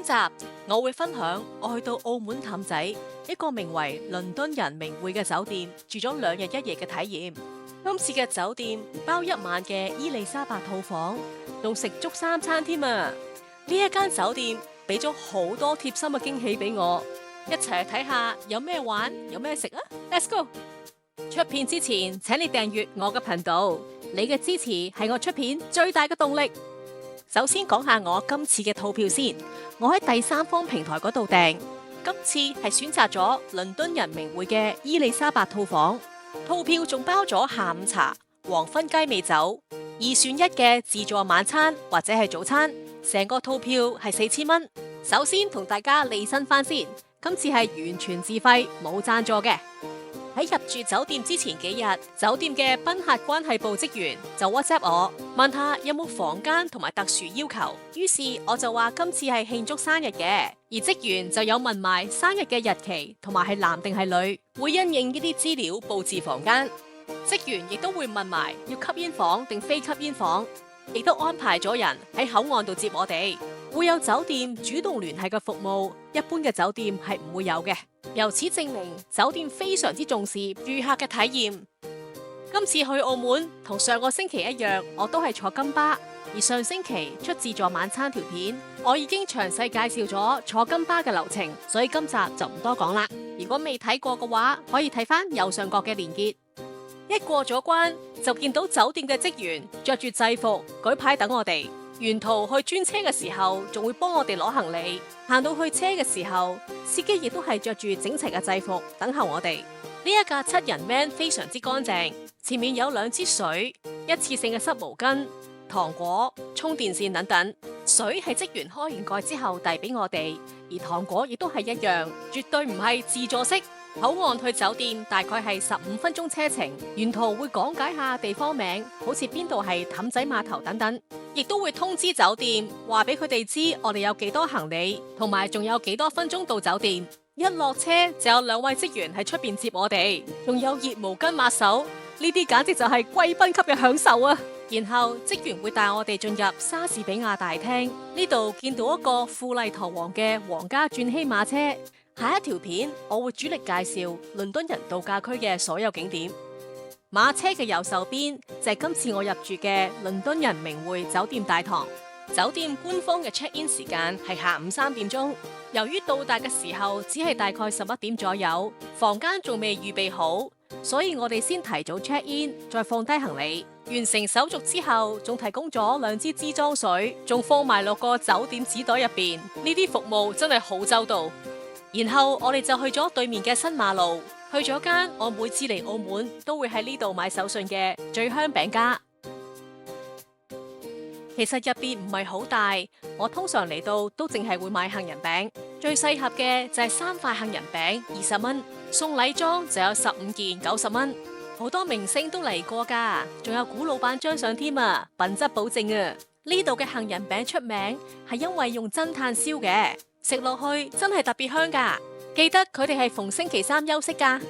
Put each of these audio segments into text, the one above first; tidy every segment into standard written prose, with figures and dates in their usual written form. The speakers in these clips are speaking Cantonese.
集我會分享我去到澳門氹仔一個名為倫敦人名匯嘅酒店住咗2日1夜嘅體驗。今次嘅酒店包1晚嘅伊麗莎白套房，仲食足3餐添啊！呢一間酒店俾咗好多貼心嘅驚喜俾我，一齊去睇下有咩玩，有咩食啊 ！Let's go！ 出片之前，請你訂閱我嘅頻道，你嘅支持係我出片最大嘅動力。首先講下我今次嘅套票先，我喺第三方平台嗰度訂，今次係選擇咗倫敦人名匯嘅伊麗莎白套房，套票仲包咗下午茶、黃昏雞尾酒、2選1嘅自助晚餐或者係早餐，成個套票係4000蚊。首先同大家利申翻先，今次係完全自費，冇贊助嘅。喺入住酒店之前幾日，酒店嘅賓客關係部職員就 WhatsApp 我，問下有冇房間同埋特殊要求。於是我就話今次係慶祝生日嘅，而職員就有問埋生日嘅日期同埋係男定係女，會因應呢啲資料佈置房間。職員亦都會問埋要吸煙房定非吸煙房，亦都安排咗人喺口岸度接我哋。會有酒店主動聯繫嘅服務，一般嘅酒店係唔會有嘅。由此證明酒店非常之重視住客嘅體驗。今次去澳門同上個星期一樣，我都係坐金巴，而上星期出自助晚餐條片，我已經詳細介紹咗坐金巴嘅流程，所以今集就唔多講啦。如果未睇過嘅話，可以睇翻右上角嘅連結。一過咗關就見到酒店嘅職員着住制服舉牌等我哋。沿途去專車嘅時候，仲會幫我哋攞行李。行到去車嘅時候，司機亦都係着住整齊嘅制服等候我哋。呢一架7人 van 非常之乾淨，前面有2支水、一次性嘅濕毛巾、糖果、充電線等等。水係職員開完蓋之後遞俾我哋，而糖果亦都係一樣，絕對唔係自助式。口岸去酒店大概係15分鐘車程，沿途會講解下地方名，好似邊度係氹仔碼頭等等，亦都會通知酒店，話俾佢哋知我哋有幾多行李，同埋仲有幾多分鐘到酒店。一落車就有2位職員喺出邊接我哋，仲有熱毛巾抹手，呢啲簡直就係貴賓級嘅享受啊！然後職員會帶我哋進入莎士比亞大廳，呢度見到一個富麗堂皇嘅皇家鑽禧馬車。下一條片我會主力介紹倫敦人度假區嘅所有景點。馬車嘅右手邊就係今次我入住嘅倫敦人名匯酒店大堂。酒店官方嘅 check in 時間係下午3點鐘。由於到達嘅時候只係大概11點左右，房間仲未預備好，所以我哋先提早 check in， 再放低行李。完成手續之後，仲提供咗2支支裝水，仲放埋落個酒店紙袋入邊。呢啲服務真係好周到。然後我哋就去咗對面嘅新馬路，去咗間我每次嚟澳門都會喺呢度買手信嘅醉香餅家。其實入邊唔係好大，我通常嚟到都淨係會買杏仁餅，最細盒嘅就係3塊杏仁餅20蚊，送禮裝就有15件90蚊。好多明星都嚟過噶，仲有古老闆張相添啊，品質保證啊！呢度嘅杏仁餅出名係因為用真炭燒嘅。食落去真係特別香噶，記得佢哋係逢星期3休息噶。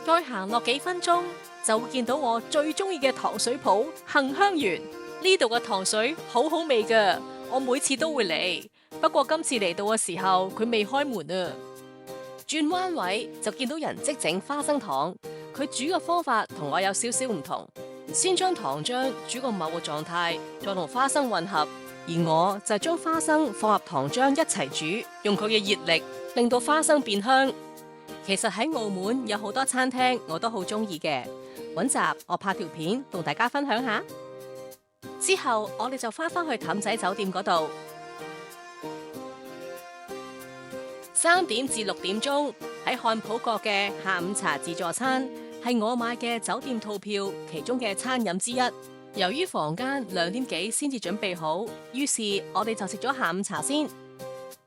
再行落幾分鐘就會見到我最中意嘅糖水鋪杏香園，呢度嘅糖水好好味噶，我每次都會嚟。不過今次嚟到嘅時候佢未開門啊。轉彎位就見到人即整花生糖，佢煮嘅方法同我有少少唔同，先將糖漿煮個某個狀態，再同花生混合。而我就將花生放入糖漿一齊煮，用佢嘅熱力令到花生變香。其實喺澳門有好多餐廳我都好中意嘅，揾集我拍條片同大家分享下。之後我哋就翻返去氹仔酒店嗰度，3點至6點鐘喺漢普閣嘅下午茶自助餐係我買嘅酒店套票其中嘅餐飲之一。由於房間2點幾先至準備好，於是我哋就食咗下午茶先。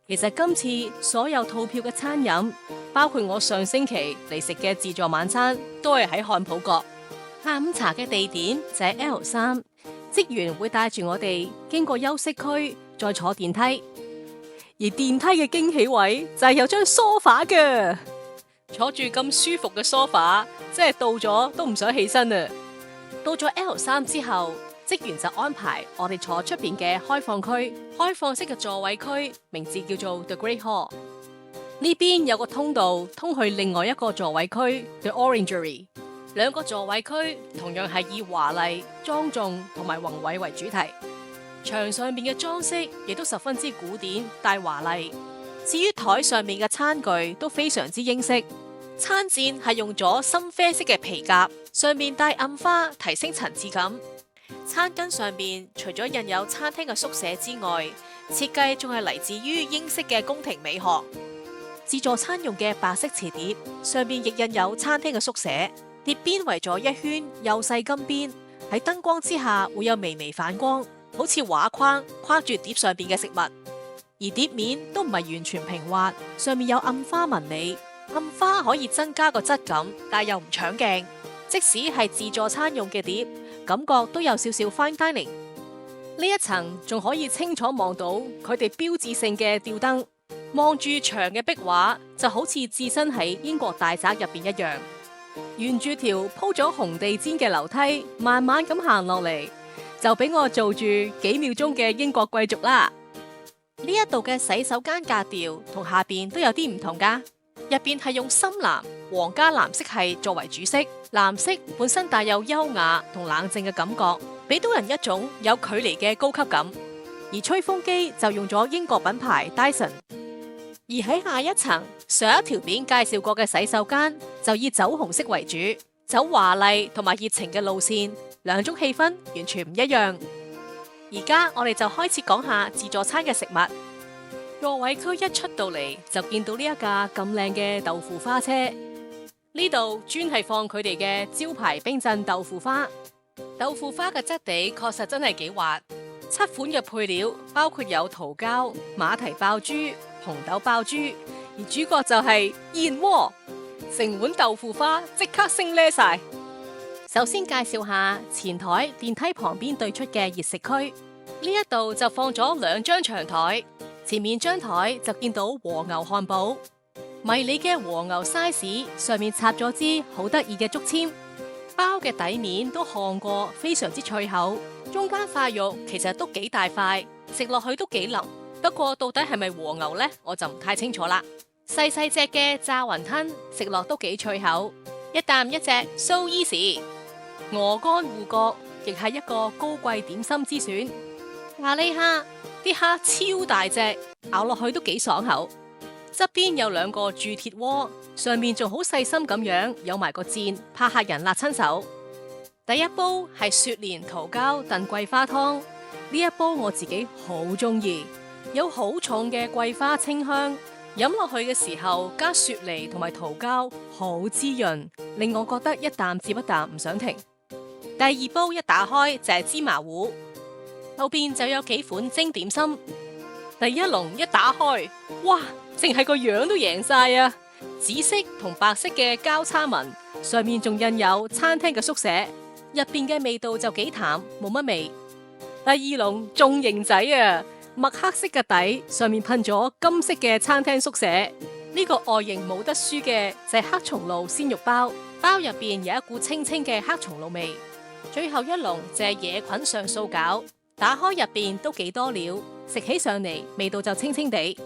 其實今次所有套票嘅餐飲，包括我上星期嚟食嘅自助晚餐，都係喺漢普閣。下午茶嘅地點就係 L3，職員會帶住我哋經過休息區，再坐電梯。而電梯嘅驚喜位就係有張梳化嘅，坐住咁舒服嘅梳化，真係到咗都唔想起身啊！到咗 L3之後，職員就安排我哋坐出邊嘅開放區，開放式嘅座位區，名字叫做 The Great Hall。呢邊有個通道通去另外一個座位區 The Orangery。兩個座位區同樣係以華麗、莊重同埋宏偉為主題，牆上面嘅裝飾亦都十分之古典帶華麗。至於台上面嘅餐具都非常之英式，餐墊係用咗深啡色嘅皮夾，上面帶暗花提升層次感。餐巾上面除咗印有餐廳嘅縮寫之外，設計仲係嚟自於英式嘅宮廷美學。自助餐用嘅白色瓷碟上面亦印有餐廳嘅縮寫。碟邊圍咗一圈幼細金邊，喺燈光之下會有微微反光，好似畫框框住碟上邊嘅食物。而碟面都唔係完全平滑，上面有暗花紋理，暗花可以增加個質感，但又唔搶鏡。即使係自助餐用嘅碟，感覺都有少少 fine dining。呢一層仲可以清楚望到佢哋標誌性嘅吊燈，望住牆嘅壁畫就好似置身喺英國大宅入邊一樣。沿住條鋪咗紅地氈嘅樓梯，慢慢咁行落嚟，就俾我做住幾秒鐘嘅英國貴族啦。呢一度嘅洗手間格調同下邊都有啲唔同噶，入邊係用深藍、皇家藍色系作為主色，藍色本身帶有優雅同冷靜嘅感覺，俾到人一種有距離嘅高級感。而吹風機就用咗英國品牌 Dyson。而喺下一層，上一條片介紹過嘅洗手間就以酒紅色為主，走華麗同埋熱情嘅路線，兩種氣氛完全唔一樣。而家我哋就開始講下自助餐嘅食物。座位區一出到嚟就見到呢一架咁靚嘅豆腐花車，呢度專係放佢哋嘅招牌冰鎮豆腐花。豆腐花嘅質地確實真係幾滑。7款嘅配料包括有桃膠、馬蹄爆豬、紅豆爆豬，而主角就係燕窩。成碗豆腐花即刻升呢晒。首先介紹下前台電梯旁邊對出嘅熱食區，呢一度就放咗2張長台，前面張台就見到和牛漢堡，迷你嘅和牛 size 上面插咗支好得意嘅竹籤，包嘅底面都烘過，非常之脆口。中間塊肉其實都幾大塊，食落去都幾腍。不過到底係咪和牛呢？我就唔太清楚啦。細細隻嘅炸雲吞，食落都幾脆口，一啖一隻 so easy。鵝肝護角亦係一個高貴點心之選。咖喱蝦，啲蝦超大隻，咬落去都幾爽口。側邊有2個鑄鐵鍋，上面仲好細心咁樣有埋個墊，怕客人辣親手。第一煲係雪蓮桃膠燉桂花湯，呢一煲我自己好中意，有好重嘅桂花清香，飲落去嘅時候加雪梨同埋桃膠，好滋潤，令我覺得一啖接一啖唔想停。第二煲一打開就係芝麻糊，後邊就有幾款蒸點心。第一籠一打開，哇，淨係個樣都贏晒啊！紫色同白色嘅交叉紋，上面仲印有餐廳嘅縮寫。入邊嘅味道就幾淡，冇乜味。第二籠仲型仔啊，墨黑色嘅底，上面噴咗金色嘅餐廳縮寫。呢個外形冇得輸嘅就係黑松露鮮肉包，包入邊有一股清清嘅黑松露味。最後一籠就係野菌上素餃，打開入邊都幾多料，食起上嚟味道就清清地。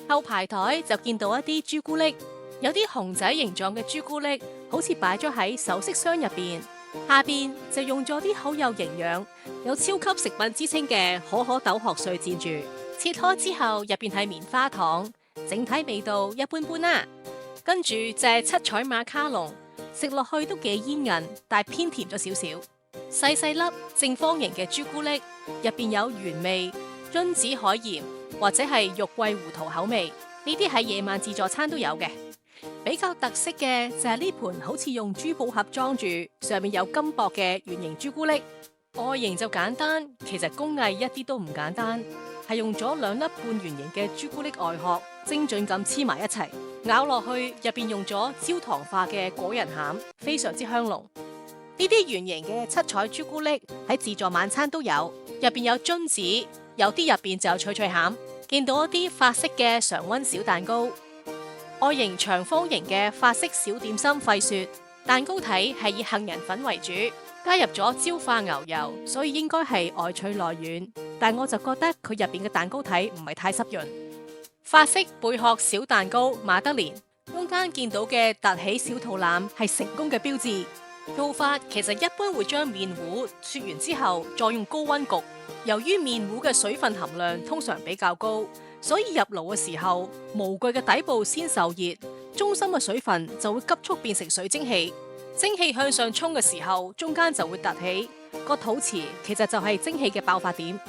後排台就見到一啲朱古力，有啲熊仔形狀嘅朱古力，好似擺咗喺首飾箱入邊。下邊就用咗啲好有營養、有超級食品之稱嘅可可豆殼碎墊住，切開之後入邊係棉花糖，整體味道一般般啦。跟住就係七彩馬卡龍，食落去都幾煙韌，但係偏甜咗少少。細細粒正方形嘅朱古力，入邊有原味、榛子海鹽或者係肉桂胡桃口味，呢啲喺夜晚自助餐都有嘅。比較特色嘅就係呢盤好似用珠寶盒裝住，上面有金箔嘅圓形朱古力，外形就簡單，其實工藝一啲都唔簡單，係用咗2粒半圓形嘅朱古力外殼，精準咁黐埋一齊，咬落去入邊用咗焦糖化嘅果仁餡，非常之香濃。呢啲圓形嘅七彩朱古力喺自助晚餐都有，入邊有榛子，有啲入邊就有脆脆餡，見到一啲法式嘅常溫小蛋糕。外形長方形嘅法式小點心費雪蛋糕體係以杏仁粉為主，加入咗焦化牛油，所以應該係外脆內軟。但我就覺得佢入邊嘅蛋糕體唔係太濕潤。法式貝殼小蛋糕馬德蓮，中間見到嘅凸起小肚腩係成功嘅標誌。做法其實一般會將麵糊雪完之後再用高溫焗。由於麵糊嘅水分含量通常比較高，所以入爐嘅時候，模具嘅底部先受熱，中心嘅水分就會急速變成水蒸氣。蒸氣向上衝嘅時候，中間就會凸起。個肚臍其實就係蒸氣嘅爆發點。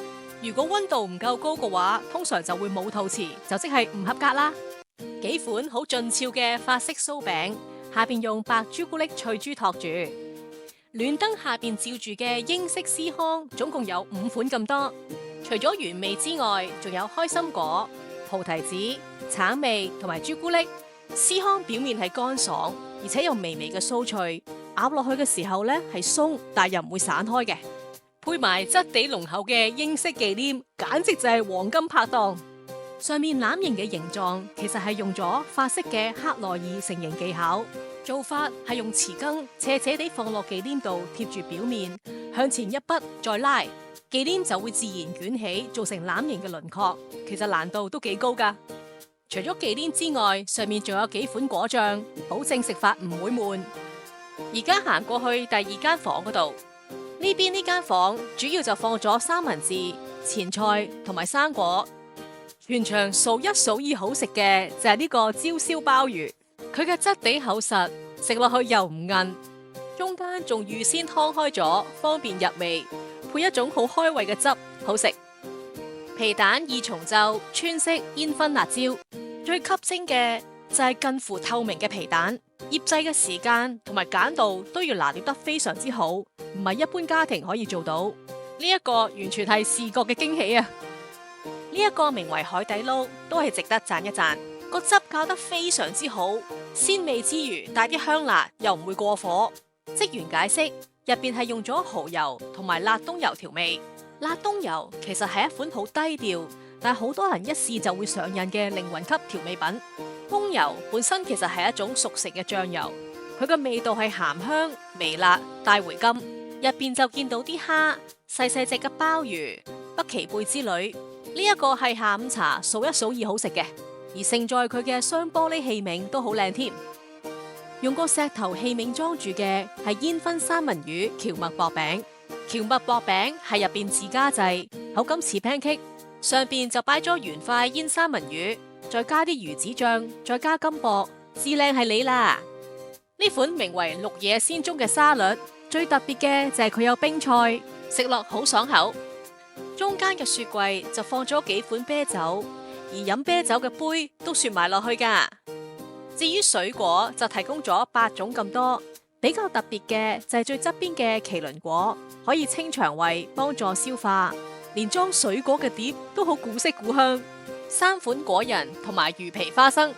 如果溫度唔夠高嘅話，通常就會冇肚臍，就即係唔合格啦。幾款好俊俏嘅法式酥餅，下邊用白朱古力脆珠托住。暖燈下邊照住嘅英式司康，總共有5款咁多。除咗原味之外，仲有開心果、菩提子、橙味同埋朱古力。司康表面係乾爽，而且有微微嘅酥脆，咬落去嘅時候呢係鬆，但又唔會散開嘅。配埋質地濃厚嘅英式忌廉，簡直就係黃金拍檔。上面欖形嘅形狀其實係用咗法式嘅克萊爾成形技巧，做法係用匙羹斜斜地放落忌廉度貼住表面，向前一筆再拉，忌廉就會自然捲起，做成欖形嘅輪廓。其實難度都幾高噶。除咗忌廉之外，上面仲有幾款果醬，保證食法唔會悶。而家行過去第2間房嗰度。呢邊呢間房主要就放咗三文治、前菜同埋生果。全場數一數二好食嘅就係呢個焦燒鮑魚，佢嘅質地厚實，食落去又唔韌，中間仲預先劏開咗，方便入味，配一種好開胃嘅汁，好食。皮蛋二重奏川式煙燻辣椒，最吸睛嘅就係近乎透明嘅皮蛋，醃製嘅時間同埋揀度都要拿捏得非常之好。唔係一般家庭可以做到，呢一個完全係視覺嘅驚喜啊！呢一個名為海底撈，都係值得讚一讚。個汁搞得非常之好，鮮味之餘帶啲香辣，又唔會過火。職員解釋，入邊係用咗蠔油同埋辣冬油調味。辣冬油其實係一款好低調，但係好多人一試就會上癮嘅靈魂級調味品。冬油本身其實係一種熟成嘅醬油，佢嘅味道係鹹香、微辣、帶回甘。入邊就見到啲蝦、細細隻嘅鮑魚、北奇貝之類，呢一個係下午茶數一數二好食嘅。而盛載佢嘅雙玻璃器皿都好靚添，用個石頭器皿裝住嘅係煙燻三文魚蕎麥薄餅。蕎麥薄餅係入邊自家製，口感似 pancake，上邊就擺咗原塊煙三文魚，再加啲魚子醬，再加金箔，至靚係你啦。呢款名為綠野仙蹤嘅沙律，最特別嘅就係佢有冰菜，食落好爽口。中間嘅雪櫃就放咗幾款啤酒，而飲啤酒嘅杯都雪埋落去噶。至於水果就提供咗8種咁多，比較特別嘅就係最側邊嘅麒麟果，可以清腸胃，幫助消化。連裝水果嘅碟都好古色古香，3款果仁同埋魚皮花生，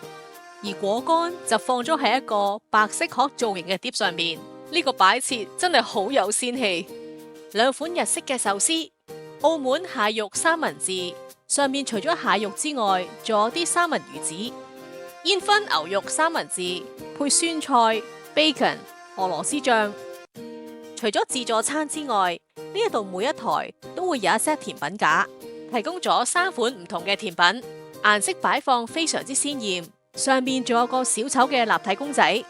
而果乾就放咗喺一個白色殼造型嘅碟上面。呢個擺設真係好有仙氣。2款日式嘅壽司，澳門蟹肉三文治，上面除咗蟹肉之外，仲有啲三文魚子。煙燻牛肉三文治配酸菜、bacon、俄羅斯醬。除咗自助餐之外，呢一度每一台都會有一 set 甜品架，提供咗3款唔同嘅甜品，顏色擺放非常之鮮艷。上面仲有個小丑嘅立體公仔。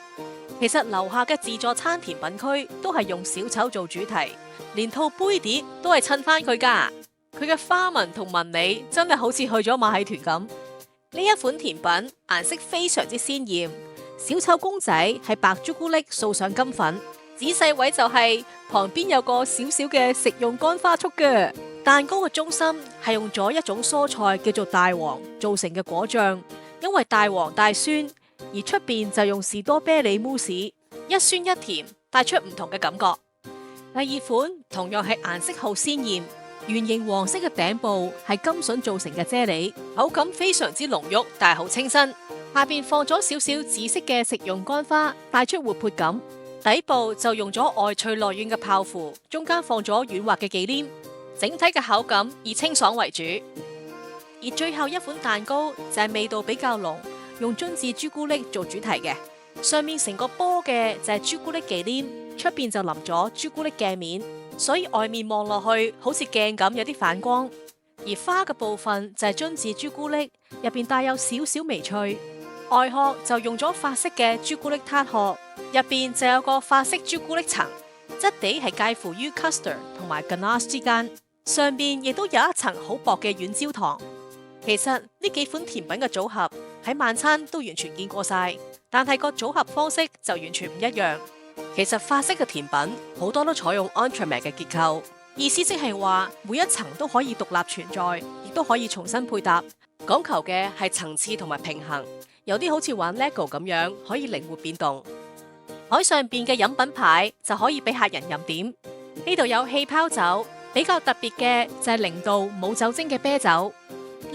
其實樓下嘅自助餐甜品區都係用小丑做主題，連套杯碟都係襯翻佢噶。佢嘅花紋同紋理真係好似去咗馬戲團咁。呢一款甜品顏色非常之鮮艷，小丑公仔係白朱古力掃上金粉，仔細位就係旁邊有個小小嘅食用乾花束嘅。蛋糕嘅中心係用咗一種蔬菜叫做大黃做成嘅果醬，因為大黃帶酸。而出邊就用士多啤梨慕斯，一酸一甜，帶出唔同嘅感覺。第2款同樣係顏色好鮮艷，圓形黃色嘅頂部係金筍做成嘅啫喱，口感非常之濃郁，但係好清新。下邊放咗少少紫色嘅食用乾花，帶出活潑感。底部就用咗外脆內軟嘅泡芙，中間放咗軟滑嘅忌廉，整體嘅口感以清爽為主。而最後一款蛋糕就係味道比較濃，用榛子朱古力做主題嘅，上面成個波嘅就係朱古力忌廉，出邊就淋咗朱古力鏡面，所以外面望落去好似鏡咁有啲反光。而花嘅部分就係榛子朱古力，入邊帶有少少微脆。外殼就用咗法式嘅朱古力撻殼，入邊就有個法式朱古力層，質地係介乎於 custard 同埋 ganache 之間，上邊亦都有一層好薄嘅軟焦糖。其實呢幾款甜品嘅組合喺晚餐都完全見過晒，但係個組合方式就完全唔一樣。其實法式嘅甜品好多都採用 entremet 嘅結構，意思即係話每一層都可以獨立存在，亦都可以重新配搭，講求嘅係層次同埋平衡。有啲好似玩 Lego 咁樣，可以靈活變動。台上邊嘅飲品牌就可以俾客人任點。呢度有氣泡酒，比較特別嘅就係0度冇酒精嘅啤酒。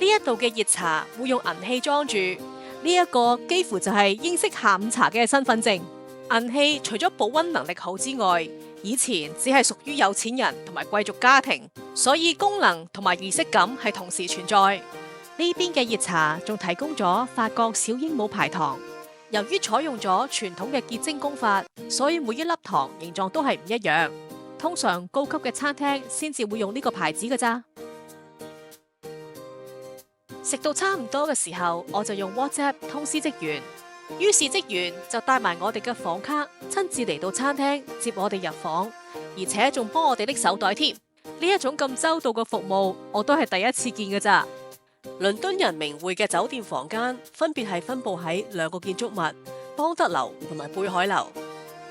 呢一度嘅熱茶會用銀器裝住，呢一個幾乎就係英式下午茶嘅身份證。銀器除咗保溫能力好之外，以前只係屬於有錢人同埋貴族家庭，所以功能同埋儀式感係同時存在。呢邊嘅熱茶仲提供咗法國小鸚鵡牌糖，由於採用咗傳統嘅結晶工法，所以每一粒糖形狀都係唔一樣。通常高級嘅餐廳先至會用呢個牌子㗎咋。食到差唔多嘅時候，我就用 WhatsApp 通知職員，於是職員就帶埋我哋嘅房卡，親自嚟到餐廳接我哋入房，而且仲幫我哋拎手袋添。呢一種咁周到嘅服務，我都係第一次見㗎咋。倫敦人名匯嘅酒店房間分別係分佈喺2個建築物，邦德樓同埋貝海樓。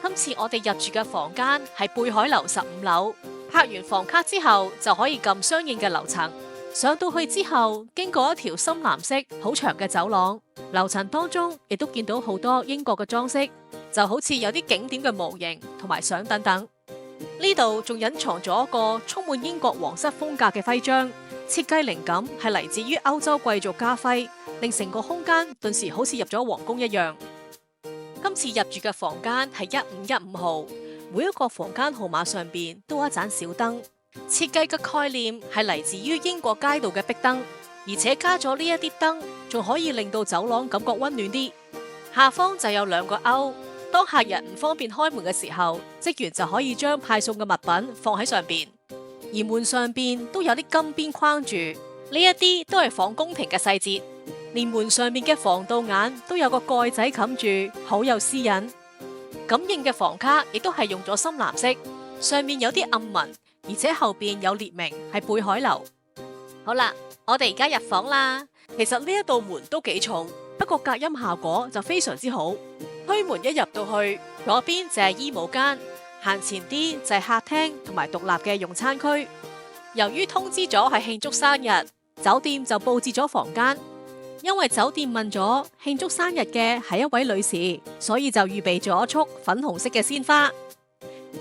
今次我哋入住嘅房間係貝海樓15樓，拍完房卡之後就可以撳相應嘅樓層。上到去之後，經過一條深藍色好長嘅走廊，樓層當中亦都見到好多英國嘅裝飾，就好似有啲景點嘅模型同埋相等等。呢度仲隱藏咗一個充滿英國皇室風格嘅徽章。設計靈感係嚟自於歐洲貴族家徽，令成個空間頓時好似入咗皇宮一樣。今次入住嘅房間係1515號，每一個房間號碼上邊都有一盞小燈。設計嘅概念係嚟自於英國街道嘅壁燈，而且加咗呢一啲燈，仲可以令到走廊感覺溫暖啲。下方就有2個勾，當客人唔方便開門嘅時候，職員就可以將派送嘅物品放喺上邊。而門上邊都有啲金邊框住，呢一啲都係仿宮廷嘅細節。連門上面嘅防盜眼都有個蓋仔冚住，好有私隱。感應嘅房卡亦都係用咗深藍色，上面有啲暗紋，而且後邊有列明係貝海樓。好啦，我哋而家入房啦。其實呢一道門都幾重，不過隔音效果就非常之好。推門一入到去，左邊就係衣帽間。行前啲就係客廳同埋獨立嘅用餐區。由於通知咗係慶祝生日，酒店就佈置咗房間。因為酒店問咗慶祝生日嘅係一位女士，所以就預備咗一束粉紅色嘅鮮花。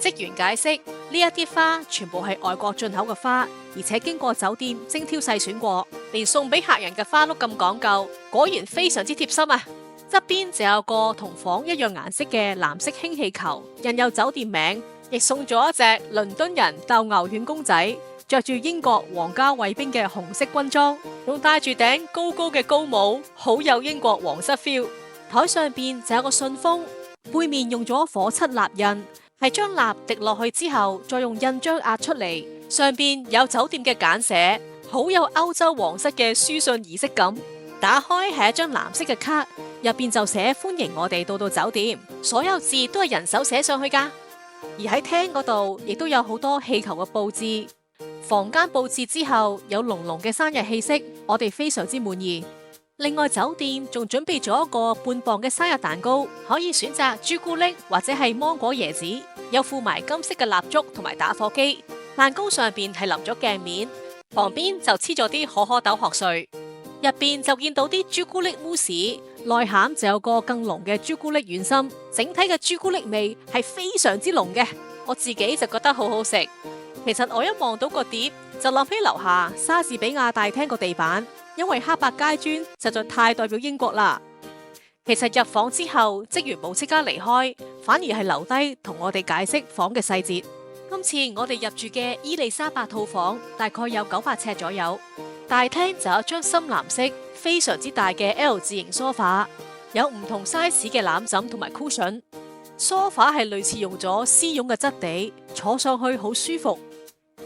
職員解釋，呢一啲花全部係外國進口嘅花，而且經過酒店精挑細選過，連送俾客人嘅花都咁講究，果然非常之貼心啊！側邊就有個同房一樣顏色嘅藍色氫氣球，印有酒店名，亦送咗一隻倫敦人鬥牛犬公仔，着住英國皇家衛兵嘅紅色軍裝，仲戴住頂高高嘅高帽，好有英國皇室 feel。台上邊就有個信封，背面用咗火漆蠟印，係將蠟滴落去之後，再用印章壓出嚟，上邊有酒店嘅簡寫，好有歐洲皇室嘅書信儀式感。打開係一張藍色嘅卡，入邊就寫歡迎我哋到酒店，所有字都係人手寫上去噶。而喺廳嗰度亦都有好多氣球嘅布置，房間布置之後有濃濃嘅生日氣息，我哋非常之滿意。另外酒店仲準備咗一個半磅嘅生日蛋糕，可以選擇朱古力或者係芒果椰子，有附埋金色嘅蠟燭同埋打火機。蛋糕上邊係淋咗鏡面，旁邊就黐咗啲可可豆殼碎。入邊就見到啲朱古力慕斯，內餡就有個更濃嘅朱古力軟心，整體嘅朱古力味係非常之濃嘅，我自己就覺得好好食。其實我一望到個碟就諗起樓下莎士比亞大廳個地板，因為黑白階磚實在太代表英國啦。其實入房之後，職員冇即刻離開，反而係留低同我哋解釋房嘅細節。今次我哋入住嘅伊麗莎白套房大概有900尺左右。大廳就有張深藍色非常之大嘅 L 字型梳化，有唔同 size 嘅攬枕同埋 cushion。梳化係類似用咗絲絨嘅質地，坐上去好舒服。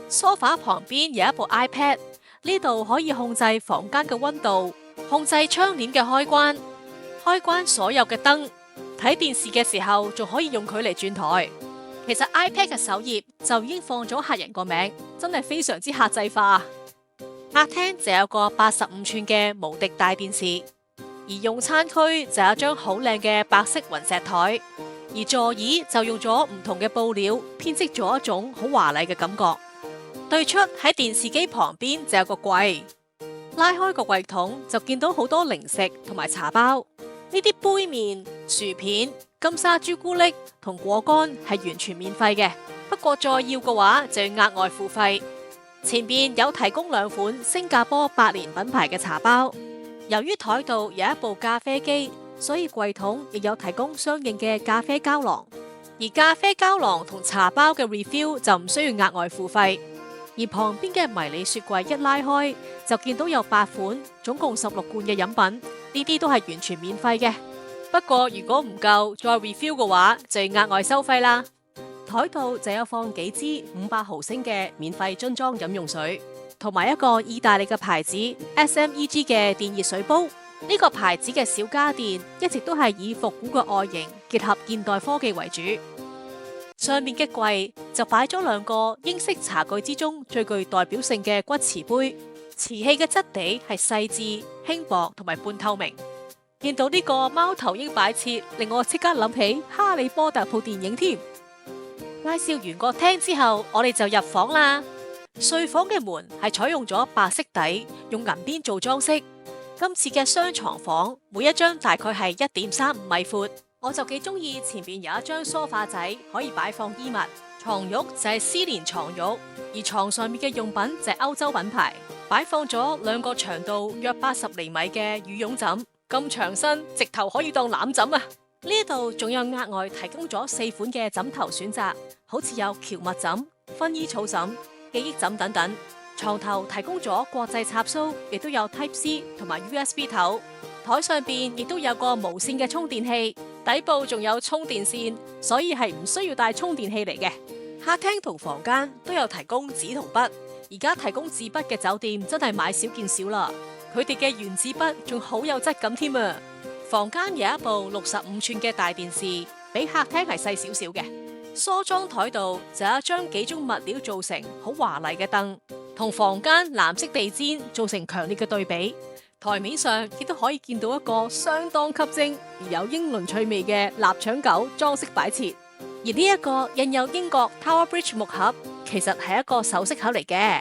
梳化旁邊有一部 iPad， 呢度可以控制房間嘅溫度，控制窗簾嘅開關，開關所有嘅燈。睇電視嘅時候仲可以用佢嚟轉台。其實 iPad 嘅首頁就已經放咗客人個名，真係非常之客製化。客廳就有個85寸嘅無敵大電視，而用餐區就有一張好靚嘅白色雲石台，而座椅就用咗唔同嘅布料編織咗一種好華麗嘅感覺。對出喺電視機旁邊就有個櫃，拉開個櫃桶就見到好多零食同埋茶包。呢啲杯麵、薯片、金沙朱古力同果乾係完全免費嘅，不過再要嘅話就要額外付費。前邊有提供2款新加坡百年品牌嘅茶包。由於台度有一部咖啡機，所以櫃桶亦有提供相應嘅咖啡膠囊。而咖啡膠囊同茶包嘅 refill 就唔需要額外付費。而旁邊嘅迷你雪櫃一拉開，就見到有8款，總共16罐嘅飲品，呢啲都係完全免費嘅。不過如果唔夠再 refill 嘅話，就要額外收費啦。台度就有放幾支500毫升嘅免費樽裝飲用水，同埋一個意大利嘅牌子 SMEG 嘅電熱水煲。呢個牌子嘅小家電一直都係以復古嘅外形結合現代科技為主。上面嘅櫃就擺咗2個英式茶具之中最具代表性嘅骨瓷杯，瓷器嘅質地係細緻、輕薄同埋半透明。見到呢個貓頭鷹擺設，令我即刻諗起哈利波特部電影添。介紹完個廳之後，我哋就入房啦。睡房嘅門係採用咗白色底，用銀邊做裝飾。今次嘅雙床房，每一張大概係1.35米闊。我就幾中意前面有一張梳化仔，可以擺放衣物。床褥就係絲連床褥，而床上面嘅用品就係歐洲品牌，擺放咗2個長度約80厘米嘅羽絨枕，咁長身，直頭可以當攬枕啊！呢度仲有額外提供咗4款嘅枕頭選擇，好似有蕎麥枕、薰衣草枕、記憶枕等等。床頭提供咗國際插蘇，亦都有 Type C 同埋 USB 頭。台上邊亦都有個無線嘅充電器，底部仲有充電線，所以係唔需要帶充電器嚟嘅。客廳同房間都有提供紙同筆，而家提供紙筆嘅酒店真係買少見少啦。佢哋嘅原子筆仲好有質感添啊！房間有一部65寸嘅大電視，比客廳係細少少嘅。梳妝台度就有一張幾種物料做成好華麗嘅燈，同房間藍色地氈造成強烈嘅對比。台面上亦都可以見到一個相當吸睛而有英倫趣味嘅臘腸狗裝飾擺設。而呢一個印有英國 Tower Bridge 木盒，其實係一個首飾盒嚟嘅。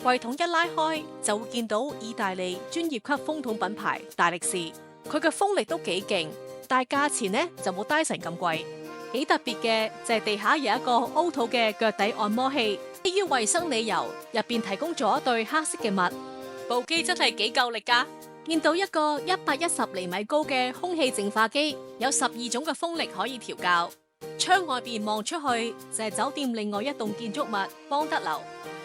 櫃桶一拉開就會見到意大利專業級風筒品牌大力士，佢嘅風力都幾勁，但係價錢呢就冇 Dyson 咁貴。幾特別嘅就係地下有一個 Auto 嘅腳底按摩器，基於衛生理由，入邊提供咗一對黑色嘅襪。部機真係幾夠力噶！見到一個110厘米高嘅空氣淨化機，有12種嘅風力可以調校。窗外邊望出去就係酒店另外一棟建築物邦德樓，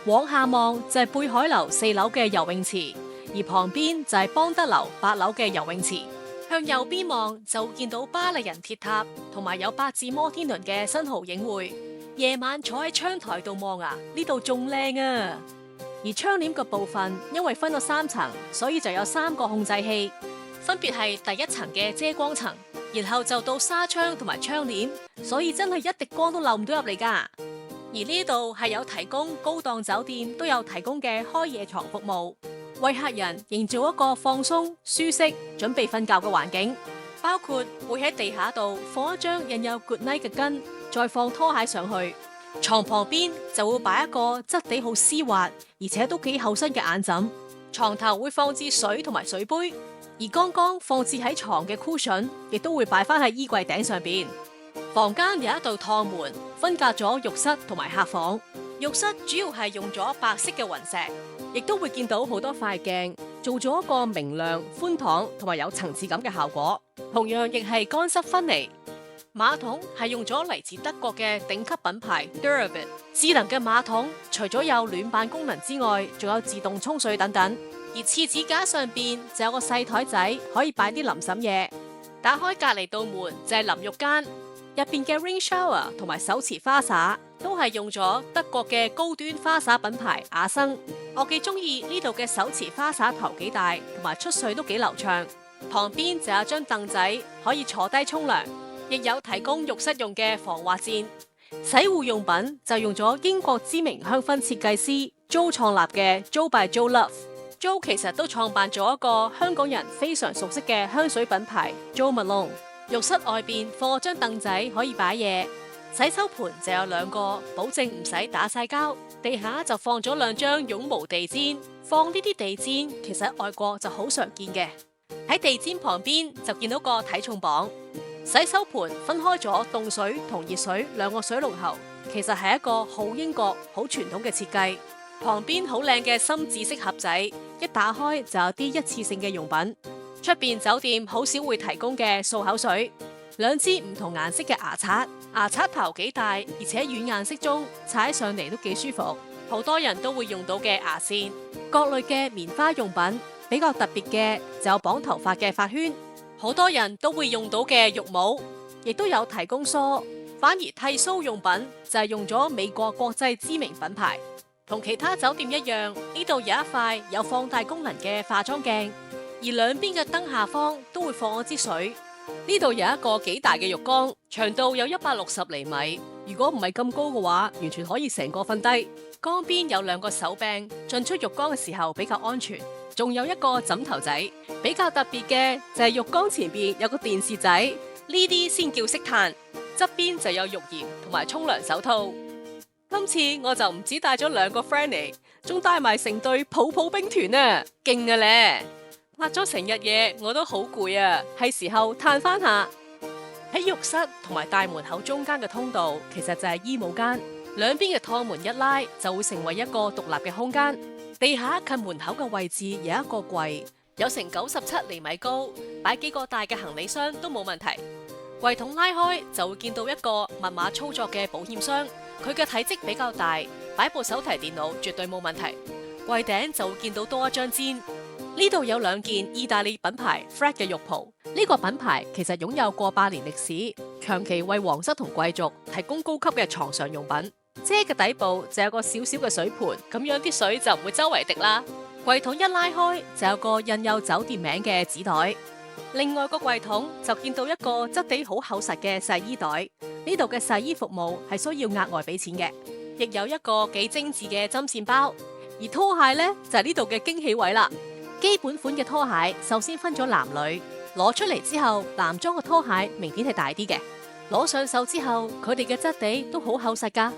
往下望就係貝海樓4樓嘅游泳池，而旁邊就係邦德樓8樓嘅游泳池。向右邊望就會見到巴黎人鐵塔，同埋有8字摩天輪嘅新濠影匯。夜晚坐喺窗台度望啊，呢度仲靚啊！而窗簾個部分因為分咗3層，所以就有3個控制器，分別係第1層嘅遮光層，然後就到紗窗同埋窗簾，所以真係一滴光都漏唔到入嚟噶。而呢度係有提供高檔酒店都有提供嘅開夜床服務，為客人營造一個放鬆、舒適、準備瞓覺嘅環境，包括會喺地下度放一張印有 Good Night 嘅巾，再放拖鞋上去。床旁邊就會擺一個質地好絲滑，而且都幾厚身嘅眼枕。床頭會放置水同埋水杯，而剛剛放置喺床嘅 cushion 亦都會擺翻喺衣櫃頂上邊。房間有一道趟門，分隔咗浴室同埋客房。浴室主要係用咗白色嘅雲石，亦都會見到好多塊鏡，做咗一個明亮、寬敞同埋有層次感嘅效果。同樣亦係乾濕分離。馬桶係用咗嚟自德國嘅頂級品牌 Duravit 智能嘅馬桶，除咗有暖板功能之外，仲有自動沖水等等。而廁紙架上邊就有個細台仔，可以擺啲淋嬸嘢。打開隔籬道門就係淋浴間，入邊嘅 rain shower 同埋手持花灑都係用咗德國嘅高端花灑品牌雅生。我幾中意呢度嘅手持花灑頭幾大，同埋出水都幾流暢。旁邊就有張凳仔可以坐低沖涼，亦有提供浴室用嘅防滑墊。洗護用品就用咗英國知名香薰設計師 Jo 創立嘅 Jo by Jo Love。Jo 其實都創辦咗一個香港人非常熟悉嘅香水品牌 Jo Malone。浴室外邊放張凳仔可以擺嘢，洗手盆就有2個，保證唔使打晒膠。地下就放咗2張絨毛地氈，放呢啲地氈其實喺外國就好常見嘅。喺地氈旁邊就見到個體重磅。洗手盆分開咗凍水同熱水2個水龍頭，其實係一個好英國好傳統嘅設計。旁邊好靚嘅深紫色盒仔，一打開就有啲一次性嘅用品。出邊酒店好少會提供嘅漱口水，2支唔同顏色嘅牙刷，牙刷頭幾大，而且軟硬適中，踩上嚟都幾舒服。好多人都會用到嘅牙線，各類嘅棉花用品，比較特別嘅就有綁頭髮嘅髮圈，好多人都會用到嘅浴帽，亦都有提供梳。反而剃鬚用品就係用咗美國國際知名品牌。同其他酒店一樣，呢度有一塊有放大功能嘅化妝鏡。而兩邊嘅燈下方都會放一支水。呢度有一個幾大嘅浴缸，長度有160厘米。如果唔係咁高嘅話，完全可以成個瞓低。缸邊有2個手柄，進出浴缸嘅時候比較安全。仲有一個枕頭仔。比較特別嘅就係浴缸前邊有個電視仔，呢啲先叫識嘆。側邊就有浴鹽同埋沖涼手套。今次我就唔止帶咗2個 friend 嚟，仲帶埋成隊泡泡兵團啊，勁嘅咧！拍咗成日嘢，我都好攰啊，係時候嘆翻下。喺浴室同埋大門口中間嘅通道，其實就係衣帽間。兩邊嘅趟門一拉，就會成為一個獨立嘅空間。地下近門口嘅位置有一個櫃，有成97厘米高，擺幾個大嘅行李箱都冇問題。櫃筒拉開就會見到一個密碼操作嘅保險箱，佢嘅體積比較大，擺部手提電腦絕對冇問題。櫃頂就會見到多一張氈。呢度有2件意大利品牌 Fred 嘅浴袍，呢個品牌其實擁有過百年歷史，長期為皇室同貴族提供高級嘅床上用品。遮嘅底部就有個小小嘅水盤，咁樣啲水就唔會周圍滴啦。櫃筒一拉開就有個印有酒店名嘅紙袋。另外個櫃筒就見到一個質地好厚實嘅洗衣袋，呢度嘅洗衣服務係需要額外俾錢嘅，亦有一個幾精緻嘅針線包。而拖鞋呢，就係呢度嘅驚喜位啦。基本款嘅拖鞋首先分咗男女，攞出嚟之後，男裝嘅拖鞋明顯係大啲嘅，攞上手之後，佢哋嘅質地都好厚實噶。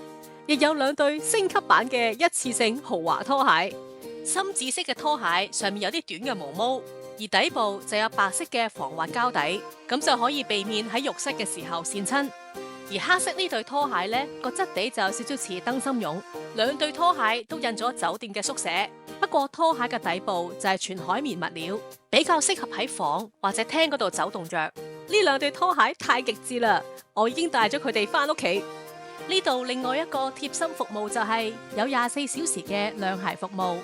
亦有2對升級版嘅一次性豪華拖鞋，深紫色嘅拖鞋上面有啲短嘅毛毛，而底部就有白色嘅防滑膠底，咁就可以避免喺浴室嘅時候跣親。而黑色呢對拖鞋呢，個質地就有少少似燈芯絨。2對拖鞋都印咗酒店嘅縮寫，不過拖鞋嘅底部就係全海綿物料，比較適合喺房或者廳嗰度走動着。呢2對拖鞋太極致啦，我已經帶咗佢哋翻屋企。呢度另外一個貼心服務就係有24小時嘅晾鞋服務，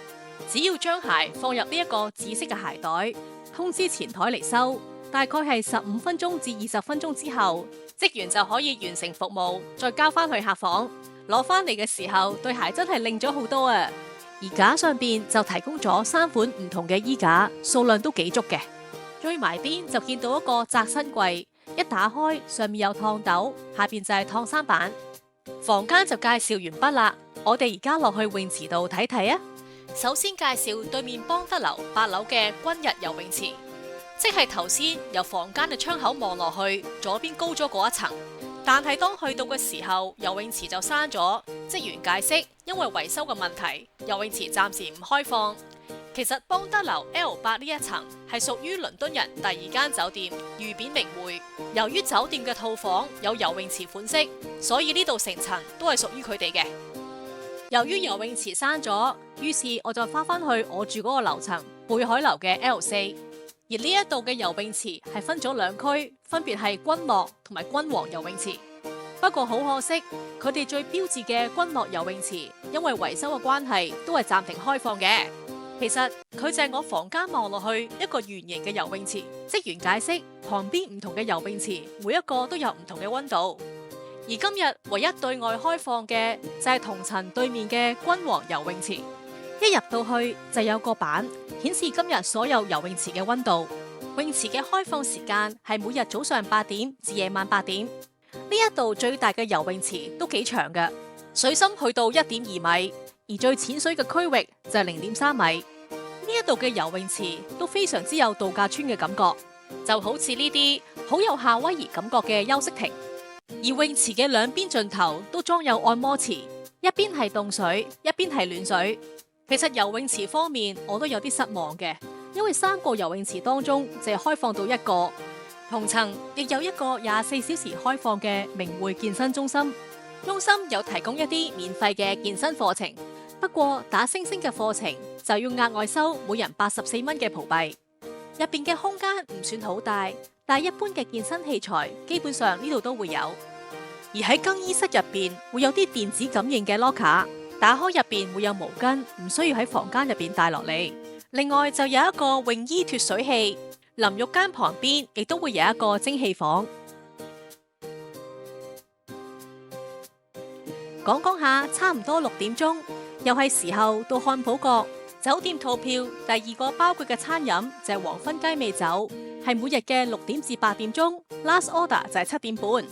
只要將鞋放入呢一個紫色嘅鞋袋，通知前台嚟收，大概係15分鐘至20分鐘之後，職員就可以完成服務，再交翻去客房。攞翻嚟嘅時候，對鞋真係靚咗好多啊！而架上邊就提供咗3款唔同嘅衣架，數量都幾足嘅。最埋邊就見到一個窄身櫃，一打開上面有燙斗，下邊就係燙衫板。房間就介紹完畢啦，我哋而家落去泳池度睇睇啊！首先介紹對面邦德樓8樓嘅君逸游泳池，即係頭先由房間嘅窗口望落去，左邊高咗嗰一層。但係當去到嘅時候，游泳池就閂咗。職員解釋，因為維修嘅問題，游泳池暫時唔開放。其實邦德樓 L8呢一層係屬於倫敦人第2間酒店御扁名匯。由於酒店嘅套房有游泳池款式，所以呢度成層都係屬於佢哋嘅。由於游泳池閂咗，於是我就翻返去我住嗰個樓層貝海樓嘅 L4。而呢一度嘅游泳池係分咗2區，分別係君樂同埋君王游泳池。不過好可惜，佢哋最標誌嘅君樂游泳池因為維修嘅關係，都係暫停開放嘅。其實佢就係我房間望落去一個圓形嘅游泳池。職員解釋，旁邊唔同嘅游泳池每一個都有唔同嘅溫度，而今日唯一對外開放嘅就係同層對面嘅君王游泳池。一入到去就有個板顯示今日所有游泳池嘅溫度。泳池嘅開放時間係每日早上8點至夜晚8點。呢一度最大嘅游泳池都幾長嘅，水深去到1.2米。而最淺水嘅區域就係0.3米，呢一度嘅游泳池都非常之有度假村嘅感覺，就好似呢啲好有夏威夷感覺嘅休息亭。而泳池嘅兩邊盡頭都裝有按摩池，一邊係凍水，一邊係暖水。其實游泳池方面我都有啲失望嘅，因為3個游泳池當中淨係開放到1個，同層亦有一個24小時開放嘅明匯健身中心，中心有提供一啲免費嘅健身課程。不過打星星嘅課程就要額外收每人84蚊嘅葡幣。入邊嘅空間唔算好大，但係一般嘅健身器材基本上呢度都會有。而喺更衣室入邊會有啲電子感應嘅 locker， 打開入邊會有毛巾，唔需要喺房間入邊帶落嚟。另外就有一個泳衣脫水器，淋浴間旁邊亦都會有一個蒸汽房。講下，差唔多6點鐘。又係時候到漢普角酒店套票第2個包括嘅餐飲就係黃昏雞尾酒，係每日嘅6點至8點鐘 ，last order 就係7點半。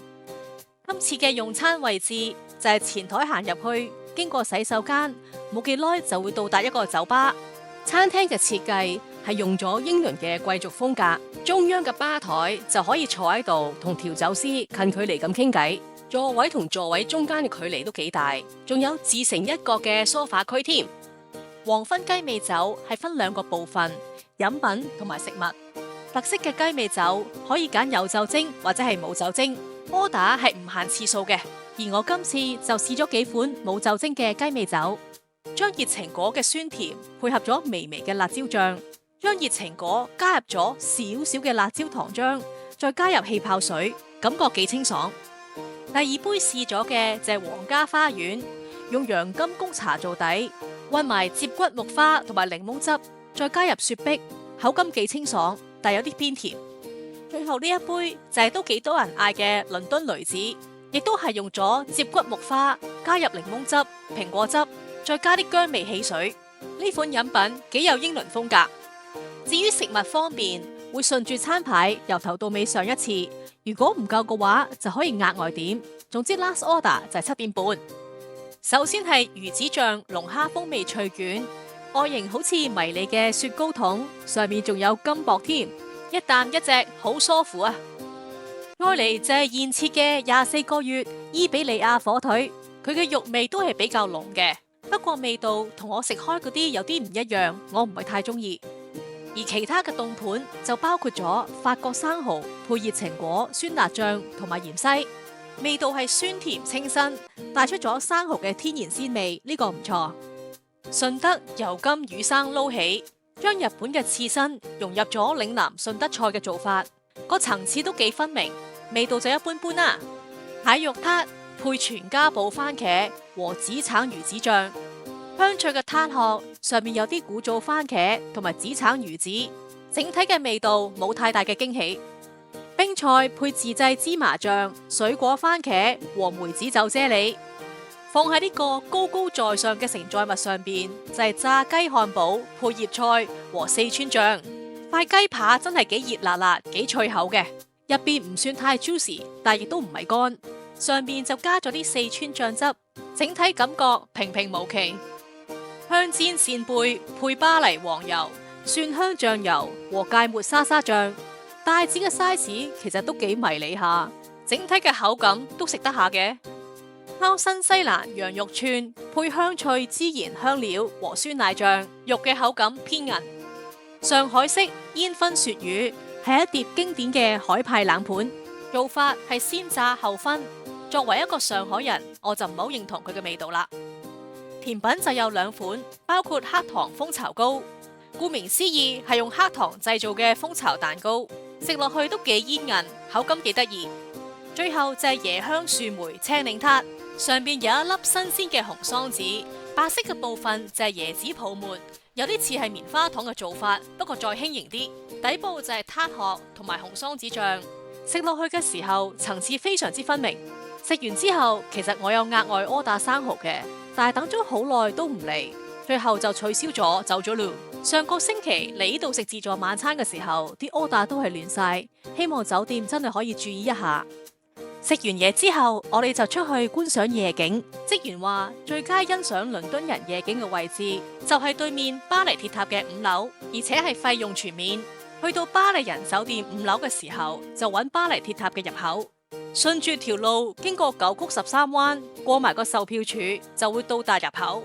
今次嘅用餐位置就係前台行入去，經過洗手間，冇幾耐就會到達一個酒吧。餐廳嘅設計係用咗英倫嘅貴族風格，中央嘅吧台就可以坐喺度同調酒師近距離咁傾偈。座位同座位中間嘅距離都幾大，仲有自成一角嘅梳化區添。黃昏雞尾酒係分2個部分，飲品同埋食物。特色嘅雞尾酒可以揀有酒精或者係冇酒精，order係唔限次數嘅。而我今次就試咗幾款冇酒精嘅雞尾酒，將熱情果嘅酸甜配合咗微微嘅辣椒醬，將熱情果加入咗少少嘅辣椒糖漿，再加入氣泡水，感覺幾清爽。第2杯試咗嘅就係皇家花園，用洋甘菊茶做底，混埋接骨木花同埋檸檬汁，再加入雪碧，口感幾清爽，但有啲偏甜。最後呢一杯就係都幾多人嗌嘅倫敦雷子，亦都係用咗接骨木花，加入檸檬汁、蘋果汁，再加啲薑味汽水。呢款飲品幾有英倫風格。至於食物方面，會順住餐牌由頭到尾上一次。如果唔夠嘅話，就可以額外點。總之 last order 就係7點半。首先係魚子醬龍蝦風味脆卷，外形好似迷你嘅雪糕筒，上面仲有金箔添，一啖一隻，好舒服啊！再嚟就係現切嘅24個月伊比利亞火腿，佢嘅肉味都係比較濃嘅，不過味道同我食開嗰啲有啲唔一樣，我唔係太中意。而其他嘅凍盤就包括咗法國生蠔配熱情果、酸辣醬同埋芫茜，味道係酸甜清新，帶出咗生蠔嘅天然鮮味，呢個唔錯。順德油甘魚生撈起，將日本嘅刺身融入咗嶺南順德菜嘅做法，個層次都幾分明，味道就一般般啦。蟹肉撻配全家寶番茄和紫橙魚子醬。香脆嘅撻殼上面有啲古早番茄同埋紫橙魚子，整體嘅味道冇太大嘅驚喜。冰菜配自製芝麻醬、水果番茄和梅子酒啫喱，放喺呢個高高在上嘅承載物上邊，就係炸雞漢堡配葉菜和四川醬。塊雞扒真係幾熱辣辣，幾脆口嘅，入邊唔算太 juicy，但亦都唔係乾，上邊就加咗啲四川醬汁，整體感覺平平無奇。香煎扇貝配巴黎黃油、蒜香醬油和芥末沙沙醬，帶子嘅 size 其實都幾迷你下，整體嘅口感都食得下嘅。烤新西蘭羊肉串配香脆孜然香料和酸奶醬，肉嘅口感偏韌。上海式煙燻鱈魚係一碟經典嘅海派冷盤，做法係先炸後燻。作為一個上海人，我就唔好認同佢嘅味道啦。甜品就有2款，包括黑糖蜂巢糕，顧名思義係用黑糖製造嘅蜂巢蛋糕，食落去都幾煙韌，口感幾得意。最後就係椰香樹莓青檸撻，上邊有一粒新鮮嘅紅桑子，白色嘅部分就係椰子泡沫，有啲似係棉花糖嘅做法，不過再輕盈啲。底部就係撻殼同埋紅桑子醬，食落去嘅時候層次非常之分明。食完之後，其實我有額外柯打生蠔嘅，但係等咗好耐都唔嚟，最後就取消咗走咗咯。上個星期嚟呢度食自助晚餐嘅時候，啲柯打都係亂晒，希望酒店真係可以注意一下。食完嘢之後，我哋就出去觀賞夜景。職員話最佳欣賞倫敦人夜景嘅位置就係對面巴黎鐵塔嘅5樓，而且係費用全面。去到巴黎人酒店5樓嘅時候，就揾巴黎鐵塔嘅入口，順住條路經過9曲13彎，過埋個售票處就會到達入口，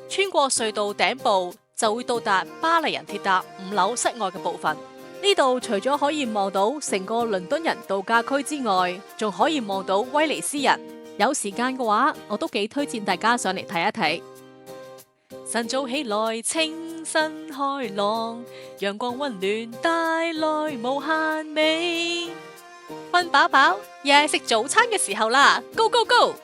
穿過隧道頂部就會到達巴黎人鐵塔5樓室外嘅部分。呢度除咗可以望到成個倫敦人度假區之外，仲可以望到威尼斯人。有時間嘅話，我都幾推薦大家上嚟睇一睇。晨早起來，清新開朗，陽光溫暖，帶來無限美。瞓飽飽，又係食早餐嘅時候啦 ！Go go go！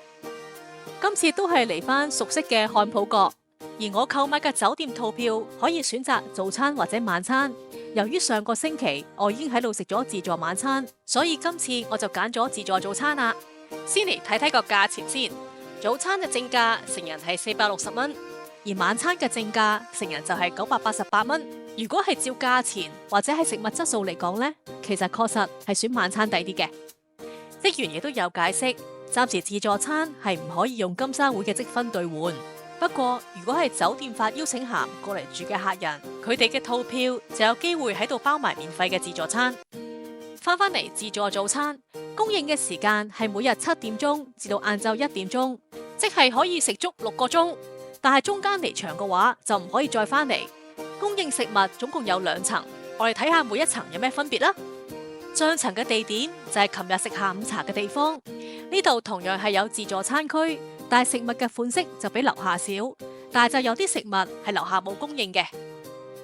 今次都係嚟返熟悉嘅漢普閣，而我購買嘅酒店套票可以選擇早餐或者晚餐。由於上個星期我已經喺度食咗自助晚餐，所以今次我就揀咗自助早餐啦。先嚟睇睇個價錢先。早餐嘅正價成人係460蚊，而晚餐嘅正價成人就係988蚊。如果係照價錢或者係食物質素嚟講呢，其實確實係選晚餐抵啲嘅。職員亦都有解釋，暫時自助餐係唔可以用金沙會嘅積分兌換。不過，如果係酒店發邀請函過嚟住嘅客人，佢哋嘅套票就有機會喺度包埋免費嘅自助餐。翻返嚟自助早餐，供應嘅時間係每日7點鐘至到晏晝1點鐘，即係可以食足6個鐘。但係中間離場嘅話，就唔可以再返嚟。供應食物總共有2層，我哋睇下每一層有咩分別啦。上層嘅地點就係琴日食下午茶嘅地方，呢度同樣係有自助餐區。但係食物嘅款式就比樓下少，但係就有啲食物係樓下冇供應嘅，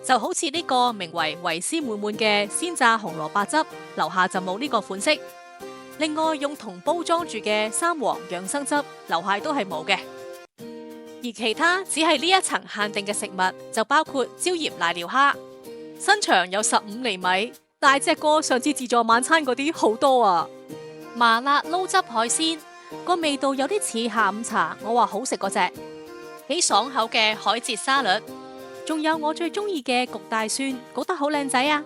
就好似呢個名為維斯滿滿嘅鮮榨紅蘿蔔汁，樓下就冇呢個款式。另外用銅煲裝住嘅三黃養生汁，樓下都係冇嘅。而其他只係呢一層限定嘅食物，就包括椒鹽瀨尿蝦，身長有15厘米，大隻過上次自助晚餐嗰啲好多啊！麻辣撈汁海鮮。個味道有啲似下午茶，我話好食嗰隻，幾爽口嘅海蜇沙律，仲有我最中意嘅焗大蒜，焗得好靚仔啊！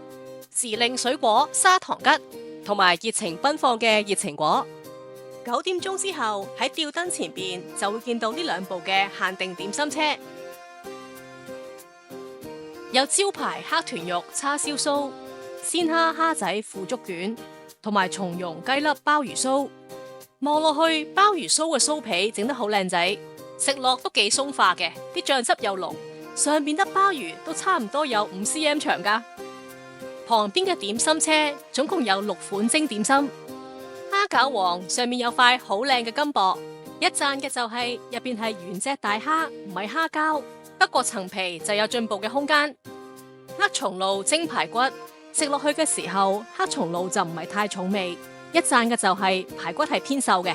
時令水果砂糖桔，同埋熱情奔放嘅熱情果。9點鐘之後喺吊燈前邊就會見到呢2部嘅限定點心車，有招牌黑豚肉叉燒酥、鮮蝦蝦仔腐竹卷，同埋松茸雞粒鮑魚酥。望落去，鮑魚酥嘅酥皮整得好靚仔，食落都幾鬆化嘅，啲醬汁又濃，上面粒鮑魚都差唔多有5cm 長噶。旁邊嘅點心車總共有6款蒸點心，蝦餃王上面有塊好靚嘅金箔，一讚嘅就係入邊係原隻大蝦，唔係蝦膠，不過層皮就有進步嘅空間。黑松露蒸排骨，食落去嘅時候，黑松露就唔係太重味。一讚嘅就係排骨係偏瘦嘅。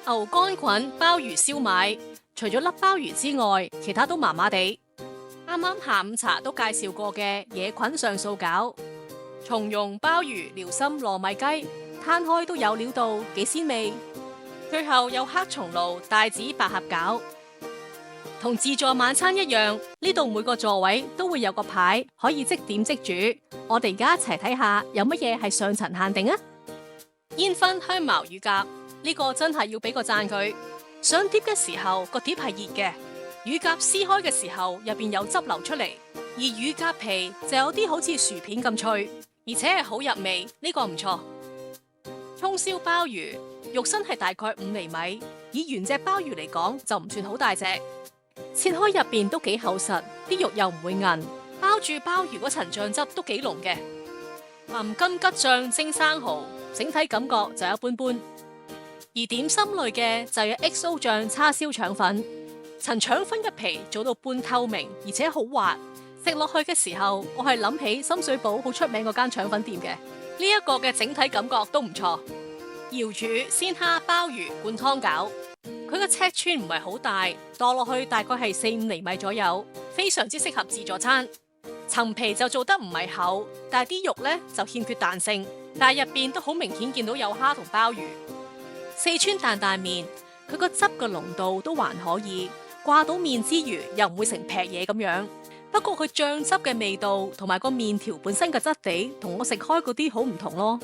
牛肝菌鮑魚燒賣，除咗粒鮑魚之外，其他都麻麻地。啱啱下午茶都介紹過嘅野菌上素餃、松茸鮑魚遼參糯米雞，攤開都有料到，幾鮮味。最後有黑松露帶子百合餃。同自助晚餐一樣，呢度每個座位都會有個牌，可以即點即煮。我哋而家一齊睇下有乜嘢係上層限定啊！煙燻香茅乳鴿，呢個真係要俾個讚佢。上碟嘅時候個碟係熱嘅，乳鴿撕開嘅時候入邊有汁流出嚟，而乳鴿皮就有啲好似薯片咁脆，而且係好入味，呢個唔錯。蔥燒鮑魚，肉身係大概5厘米，以原隻鮑魚嚟講就唔算好大隻，切開入邊都幾厚實，啲肉又唔會韌，包住鮑魚嗰層醬汁都幾濃嘅。淋金桔醬蒸生蠔，整體感覺就一般般。而點心類嘅就有 XO 醬叉燒腸粉，層腸粉嘅皮做到半透明，而且好滑，食落去嘅時候，我係諗起深水埗好出名嗰間腸粉店嘅。呢一個嘅整體感覺都唔錯。瑤柱鮮蝦鮑魚灌湯餃，佢嘅尺寸唔係好大，墮落去大概係4-5厘米左右，非常之適合自助餐。層皮就做得唔係厚，但係啲肉呢就欠缺彈性，但係入邊都好明顯見到有蝦同鮑魚。四川擔擔麵，佢個汁嘅濃度都還可以，掛到麵之餘又唔會成劈嘢咁樣。不過佢醬汁嘅味道同埋個麵條本身嘅質地，同我食開嗰啲好唔同咯。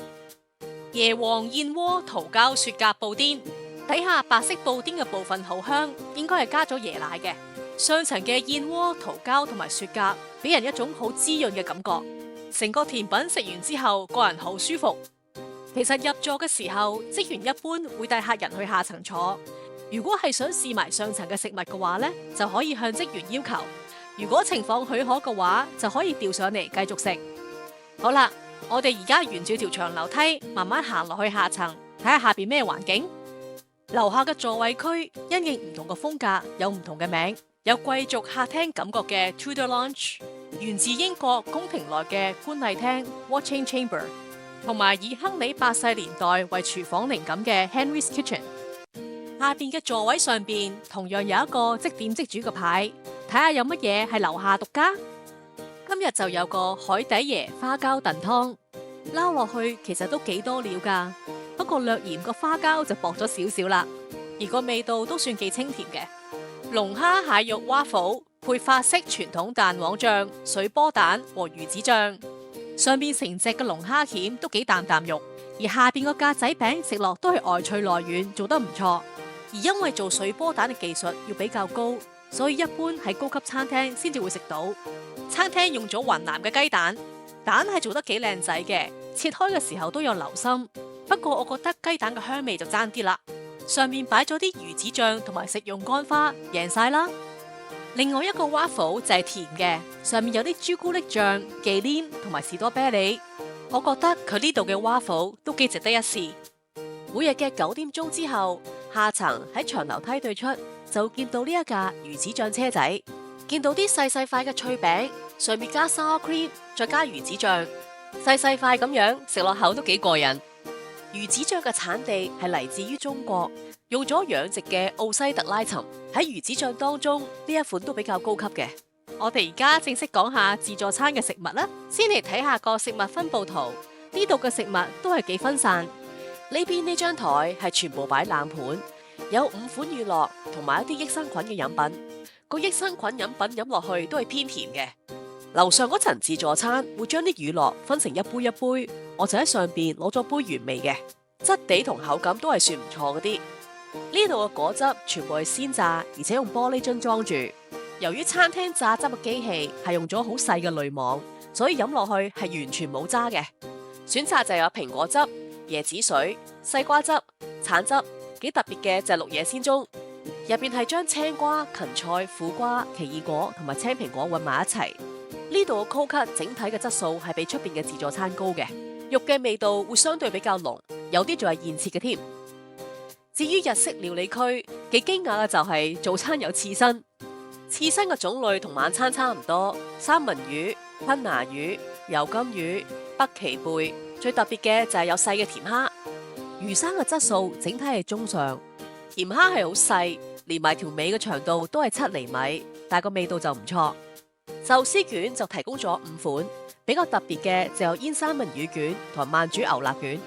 椰皇燕窩桃膠雪蛤布甸，底下白色布甸嘅部分好香，應該係加咗椰奶嘅。上層嘅燕窩桃膠同埋雪蛤，俾人一種好滋潤嘅感覺。成個甜品食完之後，個人好舒服。其實入座嘅時候，職員一般會帶客人去下層坐。如果係想試埋上層嘅食物嘅話呢，就可以向職員要求。如果情況許可嘅話，就可以調上嚟繼續食。好啦，我哋而家沿住條長樓梯慢慢行落去下層，睇下下邊咩環境。樓下嘅座位區因應唔同嘅風格，有唔同嘅名。有貴族客廳感覺嘅 Tudor Lounge， 源自英國宮廷內嘅觀禮廳 Watching Chamber， 同埋以亨利8世年代為廚房靈感嘅 Henry's Kitchen。下邊嘅座位上邊同樣有一個即點即煮嘅牌，睇下有乜嘢係樓下獨家。今日就有個海底椰花膠燉湯，撈落去其實都幾多料噶，不過略嫌個花膠就薄咗少少啦，而個味道都算幾清甜嘅。龍蝦蟹肉蛙脯配法式傳統蛋黃醬、水波蛋和魚子醬，上邊成隻嘅龍蝦鉗都幾啖啖肉，而下邊個格仔餅食落都係外脆內軟，做得唔錯。而因為做水波蛋嘅技術要比較高，所以一般喺高級餐廳先至會食到。餐廳用咗雲南嘅雞蛋，蛋係做得幾靚仔嘅，切開嘅時候都有流心。不過我覺得雞蛋嘅香味就爭啲啦。上面擺咗啲魚子醬同埋食用乾花，贏晒啦。另外一個蛙脯就係甜嘅，上面有啲朱古力醬、忌廉同埋士多啤梨。我覺得佢呢度嘅蛙脯都幾值得一試。每日嘅9點鐘之後，下層喺長樓梯對出就見到呢一架魚子醬車仔，見到啲細細塊嘅脆餅，上面加 sour cream， 再加魚子醬，細細塊咁樣食落口都幾過癮。魚子醬嘅產地係嚟自於中國，用咗養殖嘅奧西特拉蠶。喺魚子醬當中，呢一款都比較高級嘅。我哋而家正式講下自助餐嘅食物啦，先嚟睇下個食物分佈圖。呢度嘅食物都係幾分散。呢邊呢張台係全部擺冷盤，有5款乳酪同埋一啲益生菌嘅飲品。個益生菌飲品飲落去都係偏甜嘅。樓上嗰層自助餐會將啲乳酪分成一杯一杯，我就喺上邊攞咗杯原味嘅，質地同口感都係算唔錯嗰啲。呢度嘅果汁全部係鮮榨，而且用玻璃樽裝住。由於餐廳榨汁嘅機器係用咗好細嘅濾網，所以飲落去係完全冇渣嘅。選擇就有蘋果汁、椰子水、西瓜汁、橙汁，幾特別嘅就係綠野仙蹤。入邊係將青瓜、芹菜、苦瓜、奇異果同埋青蘋果混埋一齊。呢度嘅 cold cut 整體嘅質素係比出邊嘅自助餐高嘅，肉嘅味道會相對比較濃，有啲仲係現切嘅添。至於日式料理區，幾驚訝嘅就係早餐有刺身，刺身嘅種類同晚餐差唔多，三文魚、吞拿魚、油甘魚、北芪貝，最特別嘅就係有細嘅甜蝦。魚生嘅質素整體係中上，甜蝦係好細，連埋條尾嘅長度都係7厘米，但個味道就唔錯。壽司卷就提供咗5款，比較特別嘅就有煙三文魚卷同埋慢煮牛肋卷，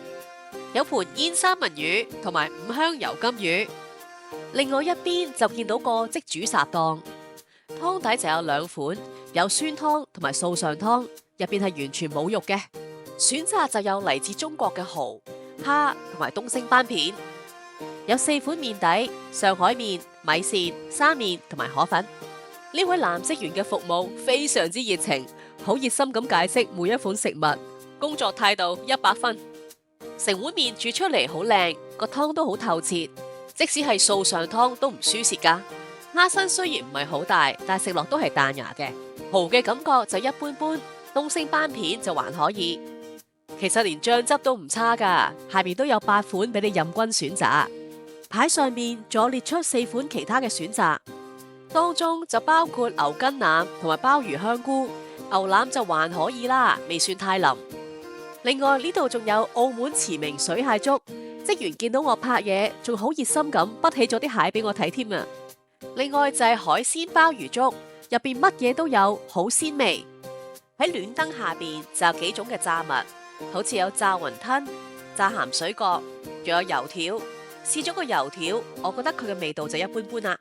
有盤煙三文魚同埋5香油甘魚。另外一邊就見到個即煮霎檔，湯底就有2款，有酸湯同埋素上湯，入邊係完全冇肉嘅。選擇就有嚟自中國嘅蠔、蝦同埋東星斑片，有4款麵底：上海麵、米線、沙麵同埋河粉。呢位男職員嘅服務非常之熱情，好熱心咁解釋每一款食物，工作態度100分。成碗麵煮出嚟好靚，個湯都好透徹，即使係素上湯都唔輸蝕噶。蝦身雖然唔係好大，但食落都係彈牙嘅。蠔嘅感覺就一般般，東星斑片就還可以。其實連醬汁都唔差噶，下面都有8款俾你任君選擇。牌上面仲有列出4款其他嘅選擇。當中就包括牛筋腩同埋鮑魚香菇，牛腩就還可以啦，未算太腍。另外呢度仲有澳門馳名水蟹粥，職員見到我拍嘢，仲好熱心咁滗起咗啲蟹俾我睇添啊。另外就係海鮮鮑魚粥，入邊乜嘢都有，好鮮味。喺暖燈下邊就有幾種嘅炸物，好似有炸雲吞、炸鹹水角，仲有油條。試咗個油條，我覺得佢嘅味道就一般般啦。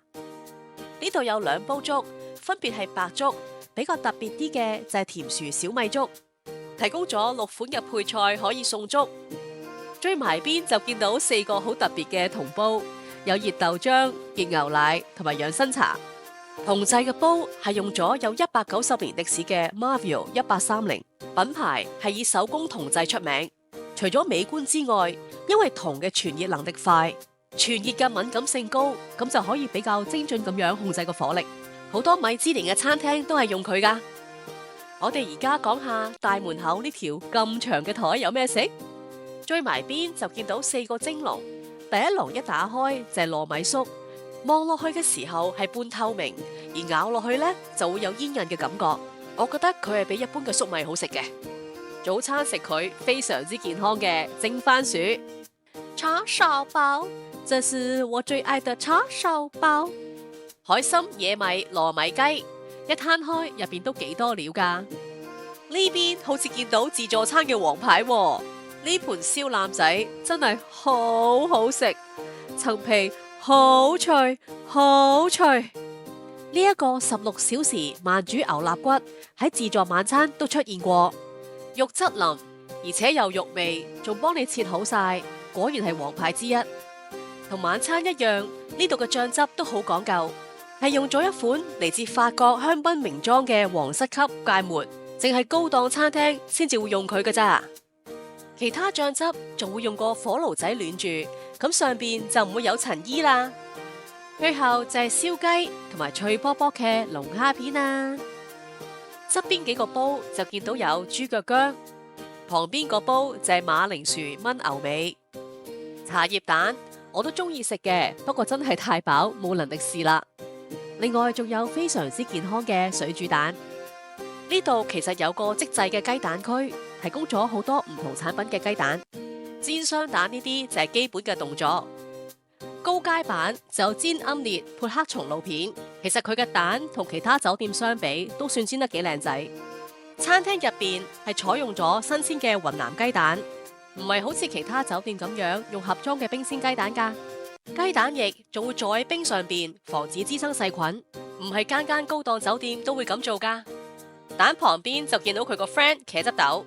呢度有2煲粥，分別係白粥，比較特別啲嘅就係甜薯小米粥，提供咗6款嘅配菜可以送粥。追埋邊就見到4個好特別嘅銅煲，有熱豆漿、熱牛奶同埋養生茶。銅製嘅煲係用咗有190年歷史嘅 Marvell 1830，品牌係以手工銅製出名。除咗美觀之外，因為銅嘅傳熱能力快，傳熱嘅敏感性高，咁就可以比較精準咁樣控制個火力。好多米芝蓮嘅餐廳都係用佢噶。我哋而家講下大門口呢條咁長嘅台有咩食？追埋邊就見到4個蒸籠，第一籠一打開就係糯米粟，望落去嘅時候係半透明，而咬落去呢就會有煙韌嘅感覺。我覺得佢係比一般嘅粟米好食嘅。早餐食佢非常之健康嘅蒸番薯，叉燒包，這是我最愛的叉燒包。海參、野米、糯米雞，一攤開入邊都幾多料噶。呢邊好似見到自助餐嘅王牌喎，呢盤燒腩仔真係好好食，層皮好脆好脆。呢一個16小時慢煮牛肋骨喺自助晚餐都出現過。肉質腍，而且有肉味，仲幫你切好晒，果然係王牌之一。同晚餐一樣，呢度嘅醬汁都好講究，係用咗一款嚟自法國香檳名莊嘅皇室級芥末，淨係高檔餐廳先至會用佢㗎咋。其他醬汁仲會用個火爐仔暖住，咁上邊就唔會有層衣啦。最後就係燒雞同埋脆卜卜嘅龍蝦片啦。側邊幾個煲就見到有豬腳薑，旁邊個煲就係馬鈴薯炆牛尾。茶葉蛋我都中意食嘅，不過真係太飽，冇能力試啦。另外仲有非常之健康嘅水煮蛋。呢度其實有個即製嘅雞蛋區，提供咗好多唔同產品嘅雞蛋。煎雙蛋呢啲就係基本嘅動作。高階版就有煎奄列潑黑松露片，其實佢嘅蛋同其他酒店相比都算煎得幾靚仔。餐廳入邊係採用咗新鮮嘅雲南雞蛋，唔係好似其他酒店咁樣用盒裝嘅冰鮮雞蛋噶。雞蛋液仲會坐喺冰上邊，防止滋生細菌，唔係間間高檔酒店都會咁做噶。蛋旁邊就見到佢個 friend 茄汁豆。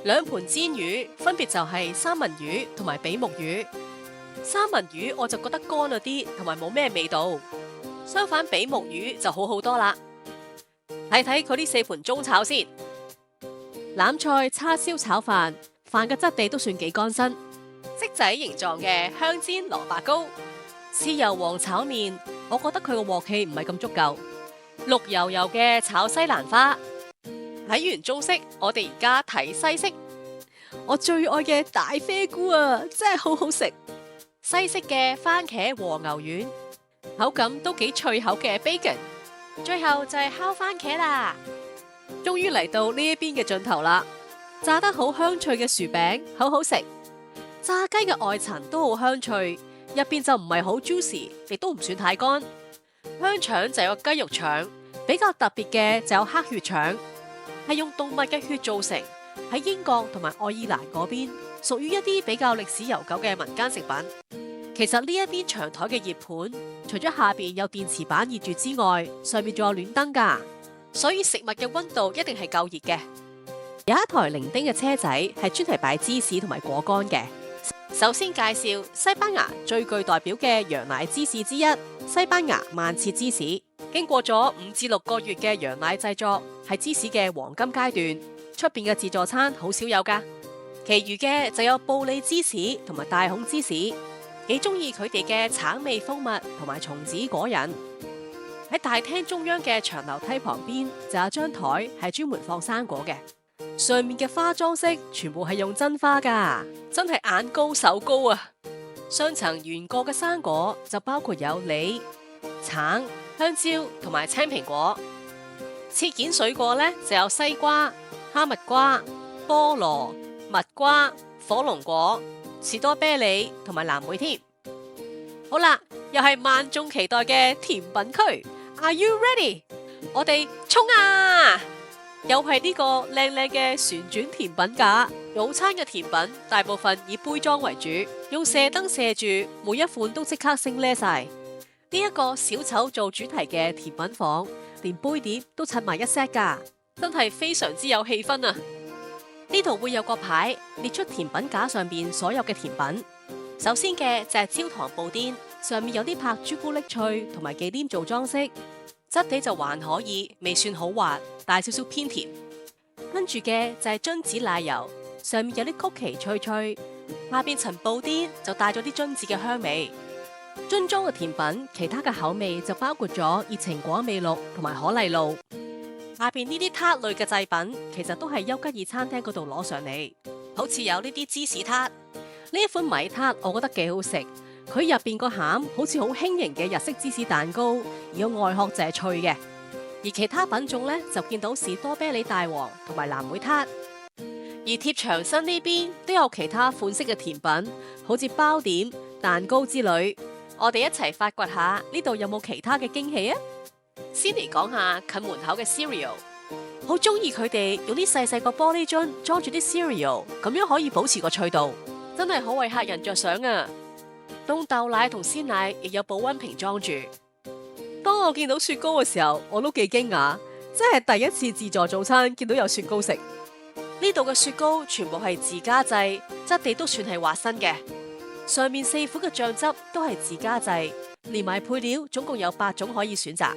2盤煎魚分別就係三文魚同埋比目魚。三文魚我就覺得乾咗啲，同埋冇咩味道。相反比目魚就好好多啦。睇睇佢呢4盤中炒先。欖菜叉燒炒飯，飯嘅質地都算幾乾身。骰仔形狀嘅香煎蘿蔔糕。豉油皇炒麵，我覺得佢個鑊氣唔係咁足夠。綠油油嘅炒西蘭花。睇完中式，我哋而家睇西式。我最愛嘅大啡菇啊，真係好好食。西式嘅番茄和牛丸，口感都幾脆口嘅 bacon，最後就係烤番茄啦。終於嚟到呢一邊嘅盡頭啦，炸得好香脆嘅薯餅，好好食。炸雞嘅外層都好香脆，入邊就唔係好 juicy，亦都唔算太乾。香腸就有雞肉腸，比較特別嘅就有黑血腸，係用動物嘅血做成，喺英國同埋愛爾蘭嗰邊，屬於一啲比較歷史悠久嘅民間食品。其實呢一邊長台嘅熱盤，除咗下邊有電磁板熱住之外，上面仲有暖燈噶，所以食物嘅溫度一定係夠熱嘅。有一台零丁嘅車仔係專係擺芝士同埋果乾嘅。首先介紹西班牙最具代表嘅羊奶芝士之一——西班牙曼徹芝士。經過咗5至6個月嘅羊奶製作，係芝士嘅黃金階段，出邊嘅自助餐好少有噶。其餘嘅就有布里芝士同埋大孔芝士，幾中意佢哋嘅橙味蜂蜜同埋松子果仁。喺大廳中央嘅長樓梯旁邊就有張台係專門放生果嘅，上面嘅花裝飾全部係用真花噶，真係眼高手高啊！上層懸過嘅生果就包括有梨、橙、香蕉同埋青蘋果。切件水果呢就有西瓜、哈密瓜、菠蘿、蜜瓜、火龍果、士多啤梨同埋藍莓添。好啦，又係萬眾期待嘅甜品區，Are you ready？我哋衝啊！又係呢個靚靚嘅旋轉甜品架。早餐嘅甜品大部分以杯裝為主，用射燈射住，每一款都即刻升呢晒。呢一個小丑做主題嘅甜品房，連杯碟都襯埋一 set 噶，真係非常之有氣氛啊！呢度會有個牌列出甜品架上邊所有嘅甜品。首先嘅就係焦糖布甸，上面有啲拍朱古力脆同埋忌廉做裝飾，質地就還可以，未算好滑，帶少少偏甜。跟住嘅就係榛子奶油，上面有啲曲奇脆脆，下邊層布甸就帶咗啲榛子嘅香味。樽裝嘅甜品，其他嘅口味就包括咗熱情果味露同埋可麗露。下邊呢啲撻類嘅製品，其實都係丘吉爾餐廳嗰度攞上嚟，好似有呢啲芝士撻。呢一款米撻，我覺得幾好食。佢入邊個餡好似好輕盈嘅日式芝士蛋糕，而個外殼就係脆嘅。而其他品種呢，就見到士多啤梨大王同埋藍莓撻。而貼牆身呢邊都有其他款式嘅甜品，好似包點、蛋糕之類。我哋一齊發掘下呢度有冇其他嘅驚喜啊！先嚟講下近門口嘅 cereal， 好中意佢哋用啲細細個玻璃樽裝住啲 cereal， 咁樣可以保持個脆度，真係好為客人着想啊！凍豆奶同鮮奶亦有保溫瓶裝住。當我見到雪糕嘅時候，我都幾驚訝，真係第一次自助早餐見到有雪糕食。呢度嘅雪糕全部係自家製，質地都算係滑身嘅。上面4款嘅醬汁都係自家製，連埋配料總共有8種可以選擇。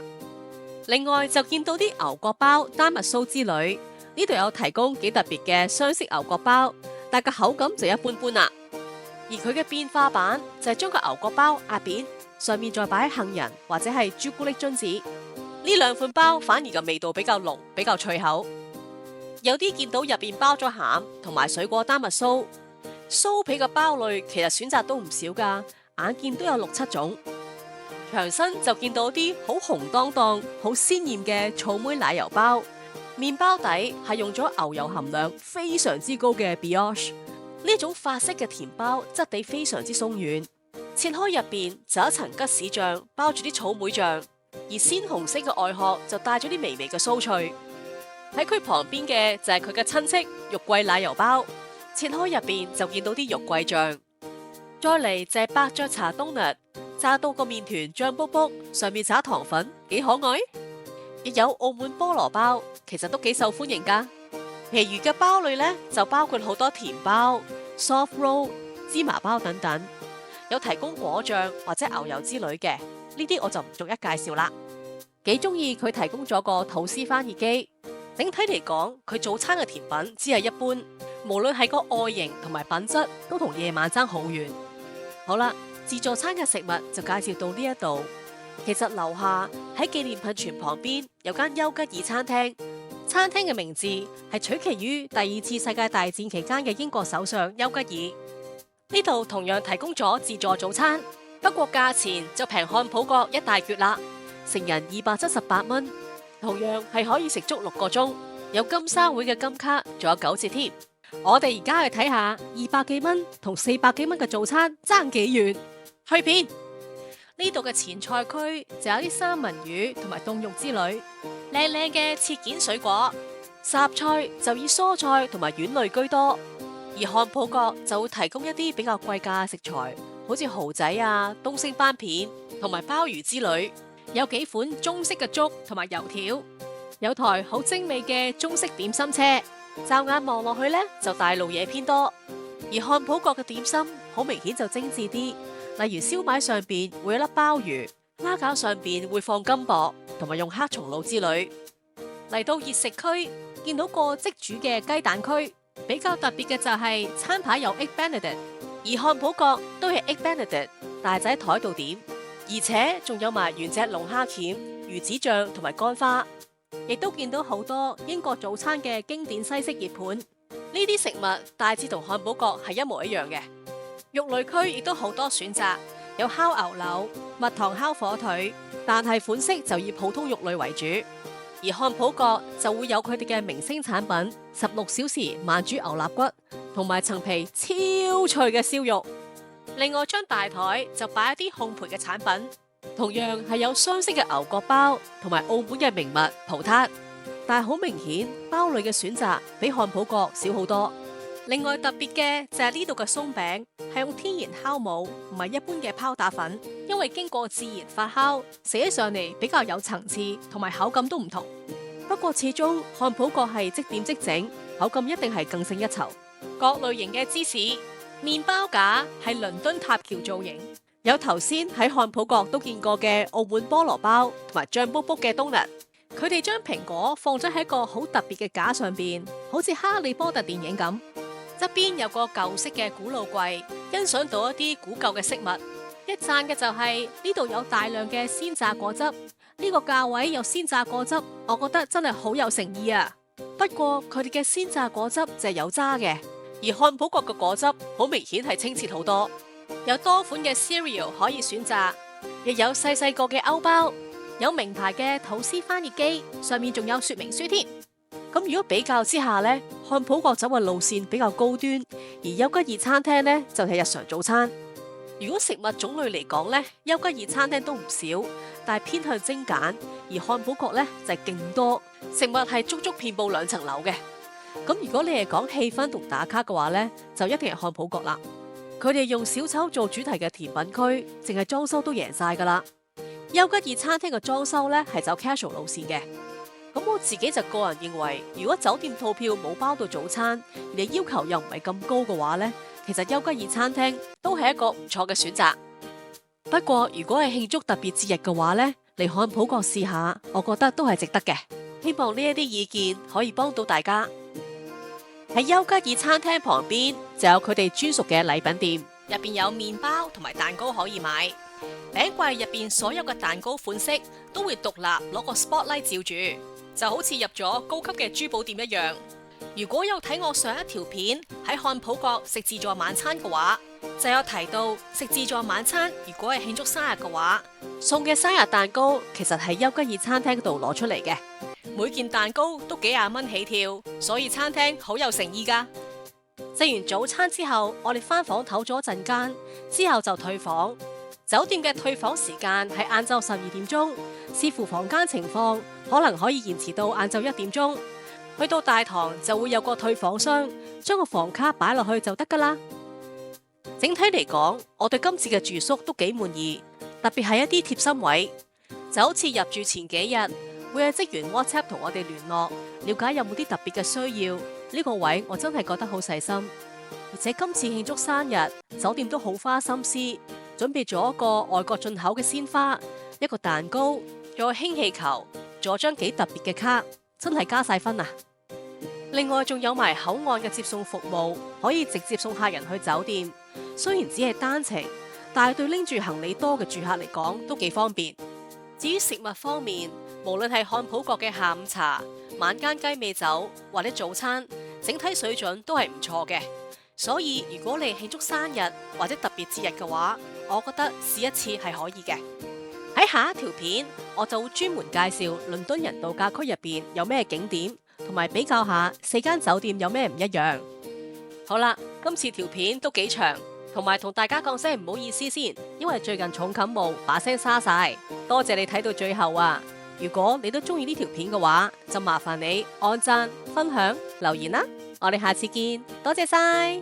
另外就見到啲牛角包、丹麥酥之類，呢度有提供幾特別嘅雙色牛角包，但個口感就一般般啦。而佢嘅變化版就係將個牛角包壓扁，上面再擺杏仁或者係朱古力榛子。呢2款包反而個味道比較濃，比較脆口。有啲見到入邊包咗餡同埋水果丹麥酥。酥皮嘅包類其實選擇都唔少噶，眼見都有6、7種。牆身就見到啲好紅當當、好鮮艷嘅草莓奶油包，麵包底係用咗牛油含量非常之高嘅 brioche。呢種法式嘅甜包質地非常之鬆軟，切開入邊就有一層吉士醬包住啲草莓醬，而鮮紅色嘅外殼就帶咗啲微微嘅酥脆。喺佢旁邊嘅就係佢嘅親戚肉桂奶油包。切開入邊就見到啲肉桂醬，再嚟就係伯爵茶冬甩，炸到個麵團脹卜卜，上面撒糖粉，幾可愛。亦有澳門菠蘿包，其實都幾受歡迎噶。其餘嘅包類呢，就包括好多甜包、soft roll、芝麻包等等，有提供果醬或者牛油之類嘅，呢啲我就唔逐一介紹啦。幾中意佢提供咗個吐司翻熱機，整體嚟講，佢早餐嘅甜品只係一般。無論係個外形同埋品質，都同夜晚爭好遠。好啦，自助餐嘅食物就介紹到呢一度。其實樓下喺紀念噴泉旁邊有間丘吉爾餐廳，餐廳嘅名字係取其於第2次世界大戰期間嘅英國首相丘吉爾。呢度同樣提供咗自助早餐，不過價錢就平漢堡角一大橛啦，成人278蚊，同樣係可以食足6個鐘，有金沙會嘅金卡，仲有9折添。我哋而家去睇下200幾蚊同400幾蚊嘅早餐爭幾遠？去片呢度嘅前菜區就有啲三文魚同埋凍肉之類，靚靚嘅切件水果。雜菜就以蔬菜同埋丸類居多，而漢堡角就會提供一啲比較貴價嘅食材，好似蠔仔啊、東星斑片同埋鮑魚之類。有幾款中式嘅粥同埋油條，有台好精美嘅中式點心車。驟眼望落去呢，就大路嘢偏多，而漢堡角嘅點心好明顯就精緻啲，例如燒賣上邊會有粒鮑魚，蝦餃上邊會放金箔，同埋用黑松露之類。嚟到熱食區，見到個即煮嘅雞蛋區，比較特別嘅就係餐牌有 Egg Benedict，而漢堡角都係 Egg Benedict，但係就喺台度點，而且仲有埋原隻龍蝦鉗、魚子醬同埋乾花。亦都見到好多英國早餐嘅經典西式熱盤，呢啲食物大致同漢堡角係一模一樣嘅。肉類區亦都好多選擇，有烤牛柳、蜜糖烤火腿，但係款式就以普通肉類為主。而漢堡角就會有佢哋嘅明星產品16小時慢煮牛肋骨，同埋層皮超脆嘅燒肉。另外張大台就擺一啲烘焙嘅產品，同樣係有雙色嘅牛角包同埋澳門嘅名物葡撻，但係好明顯包類嘅選擇比漢堡角少好多。另外特別嘅就係呢度嘅鬆餅係用天然酵母，唔係一般嘅泡打粉，因為經過自然發酵，食起上嚟比較有層次，同埋口感都唔同。不過始終漢堡角係即點即整，口感一定係更勝一籌。各類型嘅芝士麵包架係倫敦塔橋造型，有頭先喺漢堡角都見過嘅澳門菠蘿包同埋醬卜卜嘅冬甩。佢哋將蘋果放咗喺個好特別嘅架上邊，好似哈利波特電影咁。側邊有個舊式嘅古老櫃，欣賞到一啲古舊嘅飾物。一讚嘅就係呢度有大量嘅鮮榨果汁，呢個價位有鮮榨果汁，我覺得真係好有誠意啊！不過佢哋嘅鮮榨果汁就係有渣嘅，而漢堡角嘅果汁好明顯係清澈好多。有多款嘅 cereal 可以選擇，亦有細細個嘅歐包，有名牌嘅吐司翻熱機，上面仲有說明書添。咁如果比較之下呢，漢堡角走嘅路線比較高端，而優吉爾餐廳呢就係日常早餐。如果食物種類嚟講呢，優吉爾餐廳都唔少，但係偏向精簡，而漢堡角呢就係勁多，食物係足足遍佈2層樓嘅。咁如果你係講氣氛同打卡嘅話呢，就一定係漢堡角啦。佢哋用小丑做主題嘅甜品區，淨係裝修都贏晒噶啦。優吉爾餐廳嘅裝修呢係走 casual 路線嘅。咁我自己就個人認為，如果酒店套票冇包到早餐，而你要求又唔係咁高嘅話呢，其實優吉爾餐廳都係一個唔錯嘅選擇。不過如果係慶祝特別節日嘅話呢，嚟漢堡角試下，我覺得都係值得嘅。希望呢一啲意見可以幫到大家。喺優吉爾餐廳旁邊就有佢哋專屬嘅禮品店，入邊有麵包同埋蛋糕可以買。餅櫃入邊所有嘅蛋糕款式都會獨立攞個 spotlight 照住，就好似入咗高級嘅珠寶店一樣。如果有睇我上一條片喺漢堡角食自助晚餐嘅話，就有提到食自助晚餐如果係慶祝生日嘅話，送嘅生日蛋糕其實係優吉爾餐廳度攞出嚟嘅，每件蛋糕都幾廿蚊起跳，所以餐廳好有誠意噶。食完早餐之後，我哋翻房唞咗陣間，之後就退房。酒店嘅退房時間係晏晝12點鐘，視乎房間情況，可能可以延遲到晏晝1點鐘。去到大堂就會有個退房箱，將個房卡擺落去就得噶啦。整體嚟講，我對今次嘅住宿都幾滿意，特別係一啲貼心位，就好似入住前幾日會有職員 WhatsApp 同我哋聯絡，了解有冇啲特別嘅需要。呢個位我真係覺得好細心，而且今次慶祝生日，酒店都好花心思，準備咗一個外國進口嘅鮮花，一個蛋糕，仲有氫氣球，仲有張幾特別嘅卡，真係加晒分啊！另外仲有埋口岸嘅接送服務，可以直接送客人去酒店。雖然只係單程，但係對拎住行李多嘅住客嚟講都幾方便。至於食物方面，無論係漢堡角嘅下午茶、晚間雞尾酒或者早餐，整體水準都係唔錯嘅。所以如果你慶祝生日或者特別節日嘅話，我覺得試一次係可以嘅。喺下一條片，我就會專門介紹倫敦人度假區入邊有咩景點，同埋比較下4間酒店有咩唔一樣。好啦，今次條片都幾長，同埋同大家講聲唔好意思先，因為最近重感冒，把聲沙晒。多謝你睇到最後啊！如果你都中意呢條片嘅話，就麻煩你按讚、分享、留言啦。我哋下次見，多謝晒。